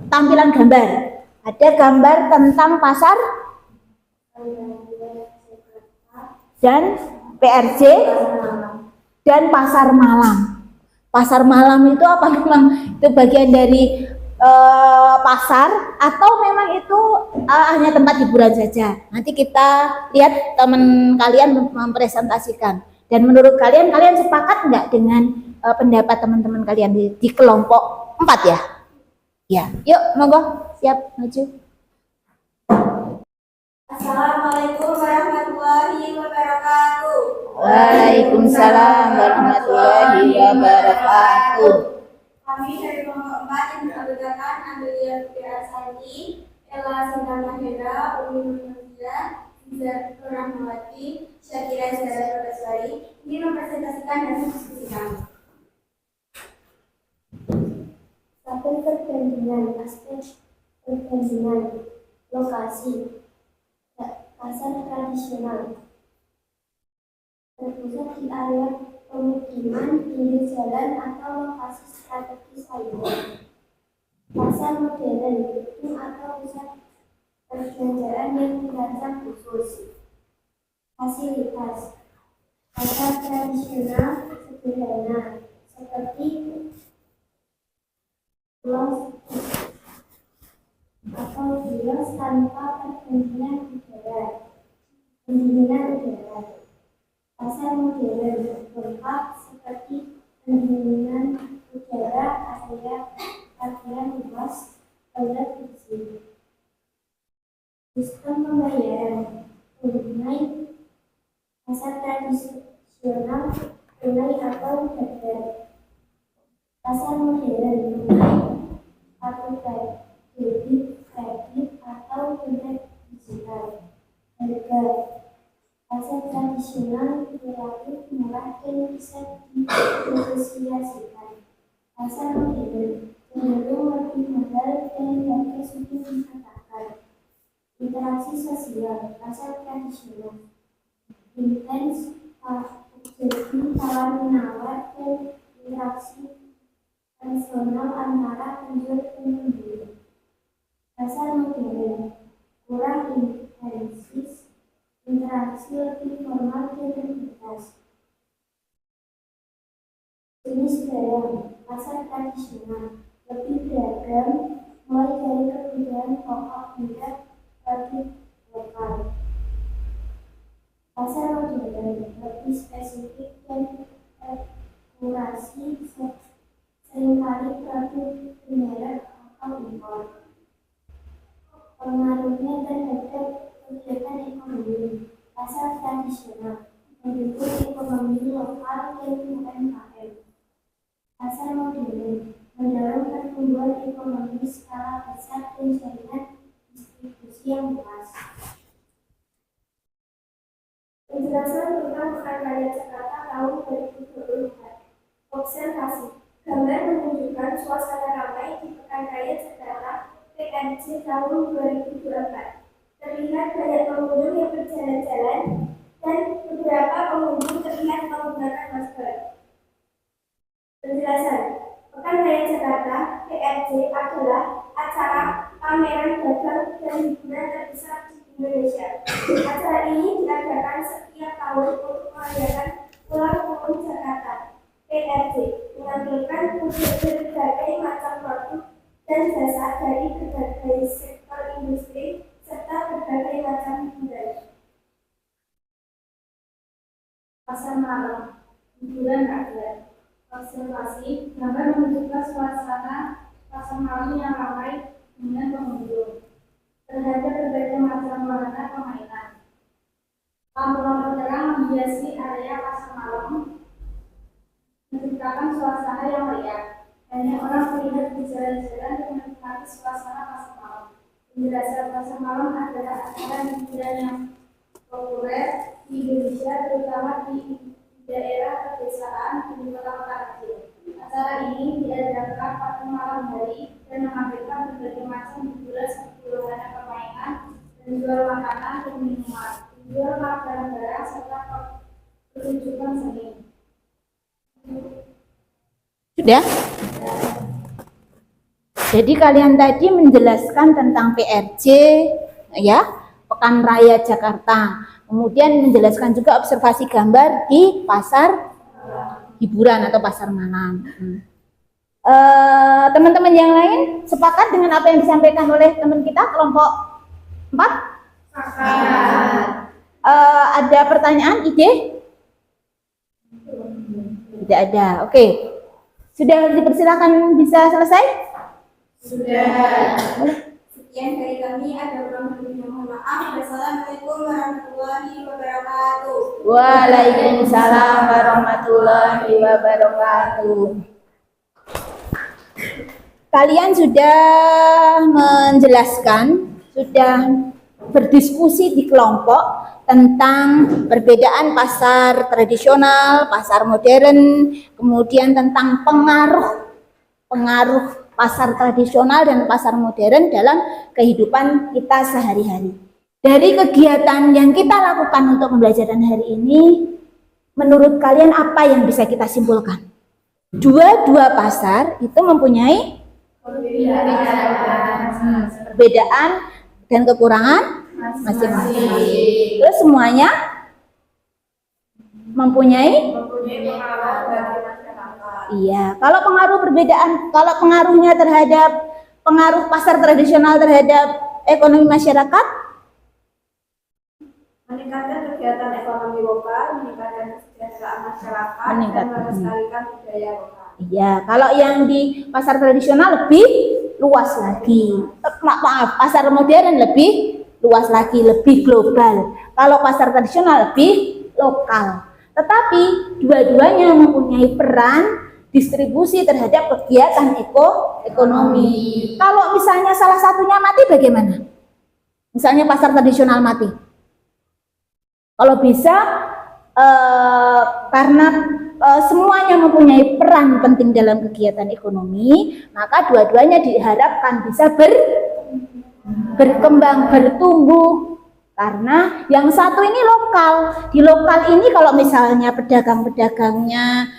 tampilan gambar. Ada gambar tentang pasar dan PRJ dan pasar malam. Pasar malam itu apa? Memang itu bagian dari pasar atau memang itu hanya tempat hiburan saja. Nanti kita lihat teman kalian mempresentasikan. Dan menurut kalian sepakat nggak dengan pendapat teman-teman kalian di kelompok 4 ya? Ya, yuk monggo siap maju. Assalamualaikum warahmatullahi wabarakatuh. Waalaikumsalam warahmatullahi wabarakatuh. Kami dari kelompok 4 yang beranggotakan Amelia Fitrasani, Ella Sintama Hera, Umi Nurmizah, Iza Rahmawati, Syakira Zahra Baswari ingin mempresentasikan hasil diskusi kami. Tabel perbandingan aspek perbandingan lokasi pasar tradisional terpusat di area pemukiman, pinggir jalan atau lokasi strategis lainnya. Pasar modern gedung atau pusat perbelanjaan yang dirancang khusus. Fasilitas pasar tradisional sederhana seperti kios atau kios tanpa pendingin udara. Pasar modern lengkap seperti pendinginan udara, area luas, toilet bersih. Sistem pembayaran tunai, pasar tradisional tunai atau barter. Pasar modern tunai atau debit, kredit atau tunai digital. Harga pasar tradisional relatif murah dan bisa dinegosiasikan. Pasar modern cenderung lebih mahal dan harga sulit dikatakan. Interaksi sosial pasar tradisional intens, jadi tawar-menawar dan interaksi personal antara penjual dan pembeli. Pasar modern kurang intensif, interaksi lebih formal dan terbatas. Jenis barang pasar tradisional lebih beragam, mulai dari kebutuhan pokok hingga produk lokal. Pasar modern lebih spesifik dan kurasi, seringkali produk bermerek atau impor. Pengaruhnya terhadap kegiatan ekonomi. Pasar tradisional mendukung ekonomi lokal dan UMKM. Pasar modern mendorong pertumbuhan ekonomi skala besar dan jaringan distribusi yang luas. Penjelasan tentang Pekan Raya Jakarta tahun 2024. Observasi. Gambar menunjukkan suasana ramai di Pekan Raya Jakarta PRJ tahun 2024. Terlihat banyak pengunjung yang berjalan-jalan dan beberapa pengunjung terlihat menggunakan masker. Penjelasan. Pekan Raya Jakarta PRJ adalah acara pameran dagang dan hiburan terbesar di Indonesia. Acara ini diadakan setiap tahun untuk merayakan ulang tahun Jakarta. PRJ menampilkan berbagai macam produk dan jasa dari berbagai sektor industri serta berbagai macam hiburan. Pasar malam, hiburan rakyat. Observasi, gambar menunjukkan suasana pasar malam yang ramai dengan pengunjung. Terhadap berbagai macam wahana permainan. Lampu-lampu terang menghiasi area pasar malam, menciptakan suasana yang meriah. Banyak orang terlihat berjalan-jalan dan menikmati suasana pasar malam. Penjelasan pasar malam adalah acara hiburan yang populer di Indonesia, terutama di daerah pedesaan dan kota-kota kecil. Acara ini diadakan pada malam hari dan menampilkan berbagai macam hiburan seperti wahana permainan, penjual makanan dan minuman, penjual barang-barang serta pertunjukan seni. Sudah? Jadi kalian tadi menjelaskan tentang PRJ, ya, Pekan Raya Jakarta. Kemudian menjelaskan juga observasi gambar di pasar hiburan atau pasar malam. Teman-teman yang lain sepakat dengan apa yang disampaikan oleh teman kita kelompok 4? Sepakat. Ada pertanyaan, ide? Tidak ada. Oke. Sudah dipersilakan bisa selesai? Sudah. Sekian dari kami, ada kurang lebihnya mohon maaf. Wassalamualaikum warahmatullahi wabarakatuh. Waalaikumsalam warahmatullahi wabarakatuh. Kalian sudah menjelaskan, sudah berdiskusi di kelompok tentang perbedaan pasar tradisional, pasar modern, kemudian tentang pengaruh pasar tradisional dan pasar modern dalam kehidupan kita sehari-hari. Dari kegiatan yang kita lakukan untuk pembelajaran hari ini, menurut kalian apa yang bisa kita simpulkan? Dua pasar itu mempunyai perbedaan dan kekurangan masing-masing. Terus semuanya mempunyai pengaruh bagi masyarakat. iya. Kalau pengaruhnya terhadap pengaruh pasar tradisional terhadap ekonomi masyarakat, Meningkatkan kegiatan ekonomi lokal, meningkatkan kesejahteraan masyarakat, dan melestarikan budaya lokal. iya. Kalau yang di pasar tradisional lebih luas lagi. Maaf, pasar modern lebih luas lagi, lebih global. Kalau pasar tradisional lebih lokal. Tetapi dua-duanya mempunyai peran distribusi terhadap kegiatan ekonomi. Kalau misalnya salah satunya mati bagaimana? Misalnya pasar tradisional mati. Kalau bisa karena semuanya mempunyai peran penting dalam kegiatan ekonomi, maka dua-duanya diharapkan bisa berkembang, bertumbuh. Karena yang satu ini lokal. Di lokal ini kalau misalnya pedagang-pedagangnya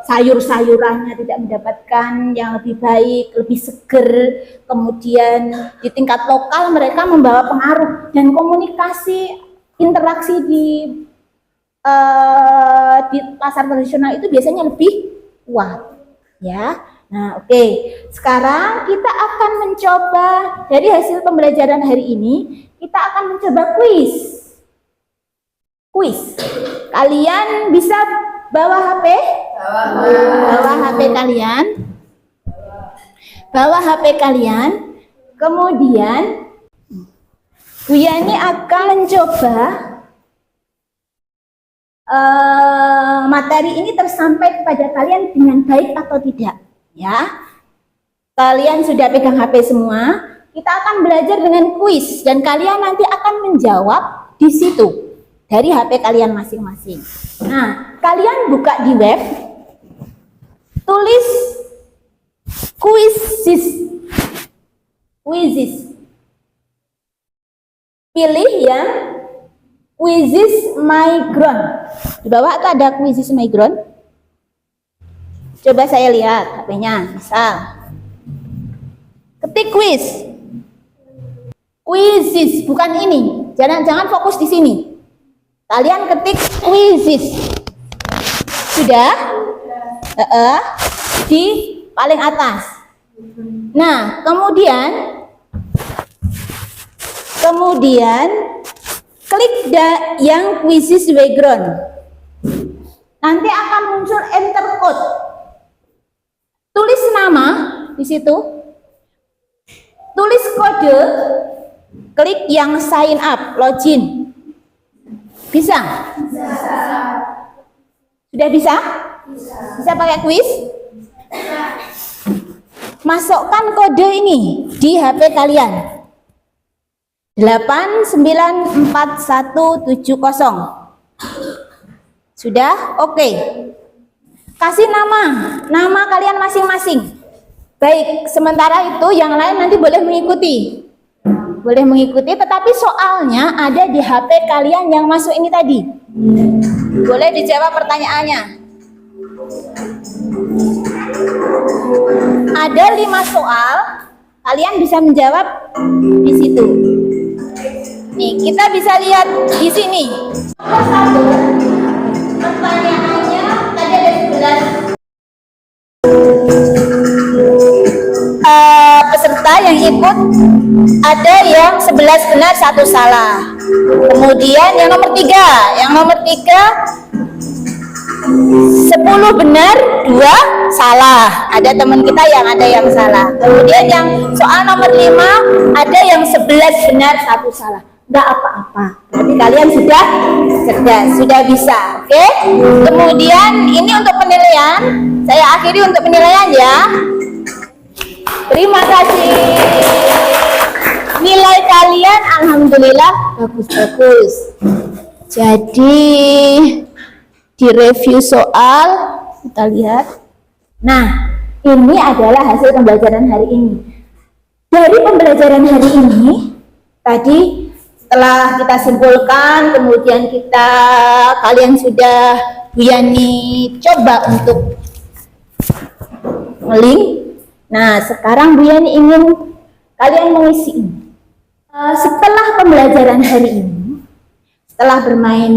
sayur-sayurannya tidak mendapatkan yang lebih baik, lebih seger, kemudian di tingkat lokal mereka membawa pengaruh, dan komunikasi interaksi di pasar tradisional itu biasanya lebih kuat, ya. Nah, oke. Sekarang kita akan mencoba dari hasil pembelajaran hari ini, kita akan mencoba kuis. Kalian bisa bawa HP? Bawa HP kalian. Bawa HP kalian. Kemudian Bu Yani akan mencoba materi ini tersampaikan kepada kalian dengan baik atau tidak, ya. Kalian sudah pegang HP semua. Kita akan belajar dengan kuis dan kalian nanti akan menjawab di situ dari HP kalian masing-masing. Nah, kalian buka di web, tulis quizzes. Pilih yang quizzes Migron. Di bawah itu ada quizzes Migron. Coba saya lihat HP-nya, misal. Ketik quizzes, bukan ini. Jangan fokus di sini. Kalian ketik quizzes. Sudah? Di paling atas. Nah, kemudian klik yang quizzes background. Nanti akan muncul enter code. Tulis nama di situ. Tulis kode. Klik yang sign up, login. Bisa? Sudah bisa? Bisa pakai quiz? Masukkan kode ini di HP kalian. 894170. Sudah? Oke. Kasih nama kalian masing-masing. Baik, sementara itu yang lain nanti boleh mengikuti. Tetapi soalnya ada di HP kalian yang masuk ini tadi. Boleh dijawab pertanyaannya. Ada 5 soal, kalian bisa menjawab di situ. Nih, kita bisa lihat di sini. Nomor 1, pertanyaannya tadi ada 11 peserta yang ikut, ada yang 11 benar, 1 salah. Kemudian yang nomor 3, 10 benar, 2 salah. Ada teman kita yang ada yang salah. Kemudian yang soal nomor 5, ada yang 11 benar, 1 salah. Enggak apa-apa. Tapi kalian sudah cerdas, sudah bisa. Oke? Kemudian ini untuk penilaian. Saya akhiri untuk penilaian ya. Terima kasih. Nilai kalian alhamdulillah bagus-bagus. Jadi di review soal kita lihat. Nah, ini adalah hasil pembelajaran hari ini. Dari pembelajaran hari ini tadi setelah kita simpulkan, kemudian kalian sudah Bu Yani coba untuk nge-link. Nah, sekarang Bu Yani ingin kalian mengisi ini. Setelah pembelajaran hari ini, setelah bermain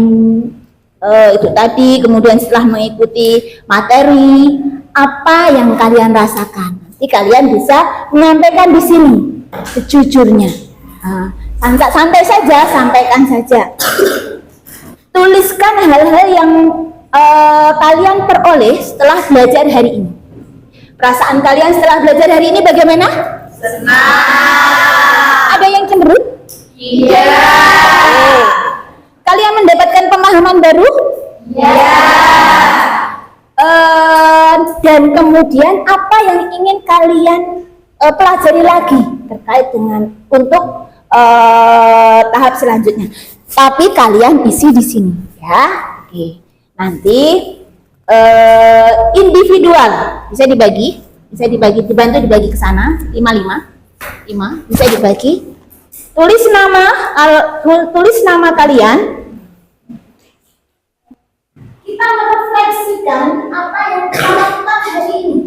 itu tadi, kemudian setelah mengikuti materi, apa yang kalian rasakan? Nanti kalian bisa menyampaikan di sini sejujurnya. Santai saja, sampaikan saja. Tuliskan hal-hal yang kalian peroleh setelah belajar hari ini. Perasaan kalian setelah belajar hari ini bagaimana? Senang. Ada yang cemberut? Iya. Kalian mendapatkan pemahaman baru? Iya. Dan kemudian apa yang ingin kalian pelajari lagi terkait dengan untuk tahap selanjutnya? Tapi kalian isi di sini, ya. Oke. Nanti individual bisa dibagi, dibantu dibagi ke sana 5 bisa dibagi. Tulis nama kalian. Kita merefleksikan apa yang kita lakukan hari ini,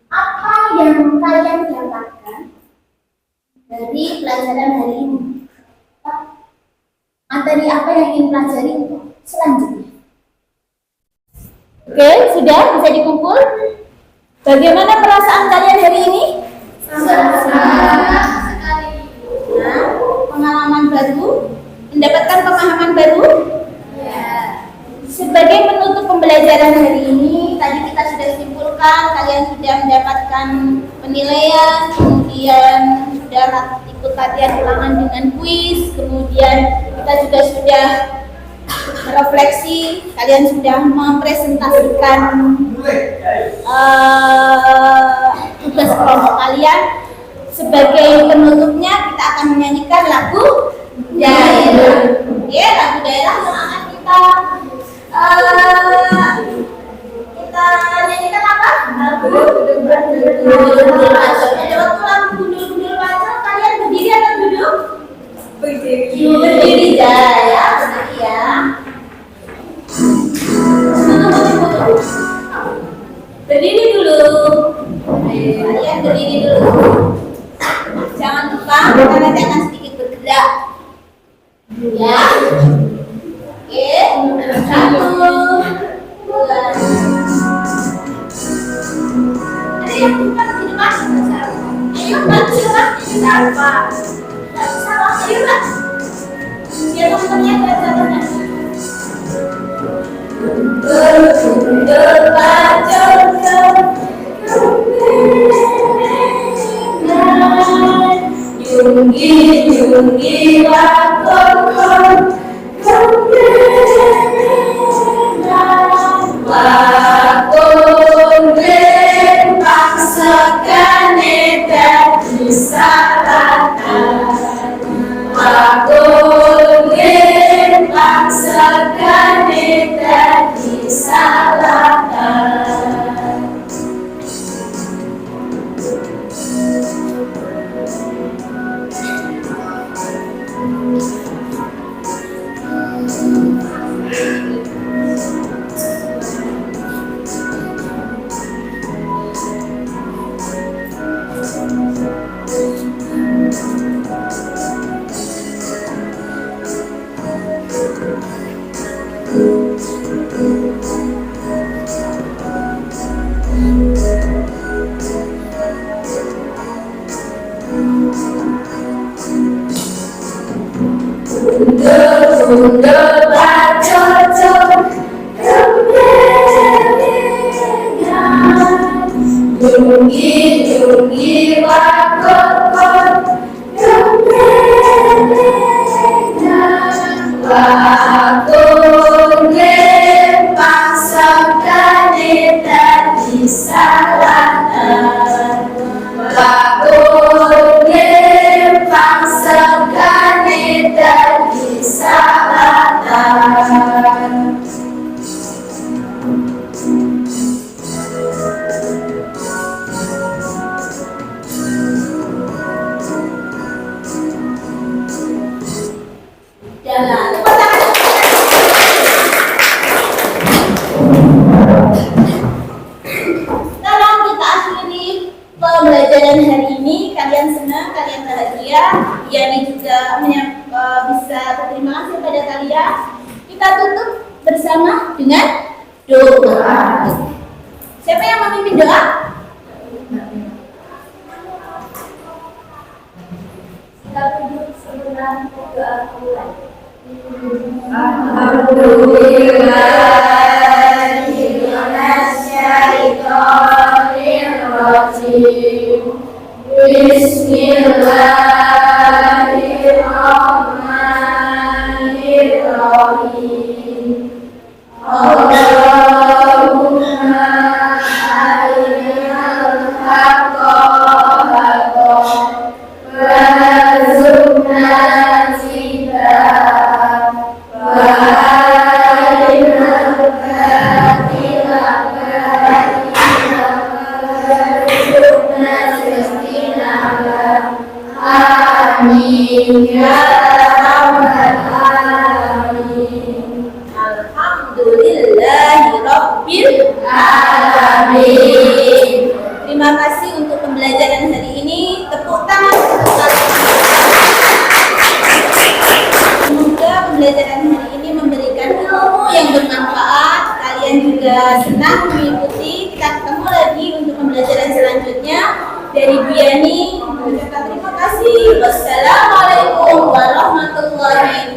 apa yang kalian dapatkan dari pelajaran hari ini, materi apa yang ingin pelajari selanjutnya. Oke, sudah bisa dikumpul. Bagaimana perasaan kalian hari ini? Senang sekali. Nah, pengalaman baru, mendapatkan pemahaman baru. Ya. Sebagai penutup pembelajaran hari ini, tadi kita sudah simpulkan kalian sudah mendapatkan penilaian, kemudian sudah ikut latihan ulangan dengan kuis, kemudian kita juga sudah refleksi, kalian sudah mempresentasikan tugas kelompok kalian. Sebagai penutupnya kita akan menyanyikan lagu daerah. Ya, lagu daerah yang akan kita nyanyikan apa? Lagu Gundul Pacul. Pada waktu lagu Gundul Pacul kalian berdiri atau duduk? Berdiri ya. Berdiri dulu. Kalian berdiri dulu. Jangan lupa karena nanti akan sedikit bergerak. Ya. Oke. 1, 2. Ada yang bukan di depan? Ayo bantu di depan. Siapa? Ayo Mbak. Biar teman-temannya baca-baca. Gundul Pacul Yunggi wakon wakon den paksakane dadi salatan wakon den paksakane dadi salatan. Gundul Pacul Yunggi wakon wakon den paksakane dadi salatan wakon den paksakane dadi salatan. Jalan. Sekarang kita akhiri pembelajaran hari ini. Kalian senang, kalian bahagia. Yani juga bisa berterima kasih pada kalian. Kita tutup bersama dengan doa. Siapa yang memimpin doa? Kita tutup sebelum doa mulai. Bismillahirrahmanirrahim. Allahumma arinal haqqa haqqan warzuqna ittiba'ah wa arinal batila batilan warzuqna ijtinabah. Amin ya rabbal alamin. Alhamdulillahirabbil alamin. Terima kasih untuk pembelajaran hari ini. Tepuk tangan untuk kalian. Semoga pembelajaran hari ini memberikan ilmu yang bermanfaat. Kalian juga senang mengikuti. Kita ketemu lagi untuk pembelajaran selanjutnya. Dari Biani, mengucapkan terima kasih. Wassalamualaikum warahmatullahi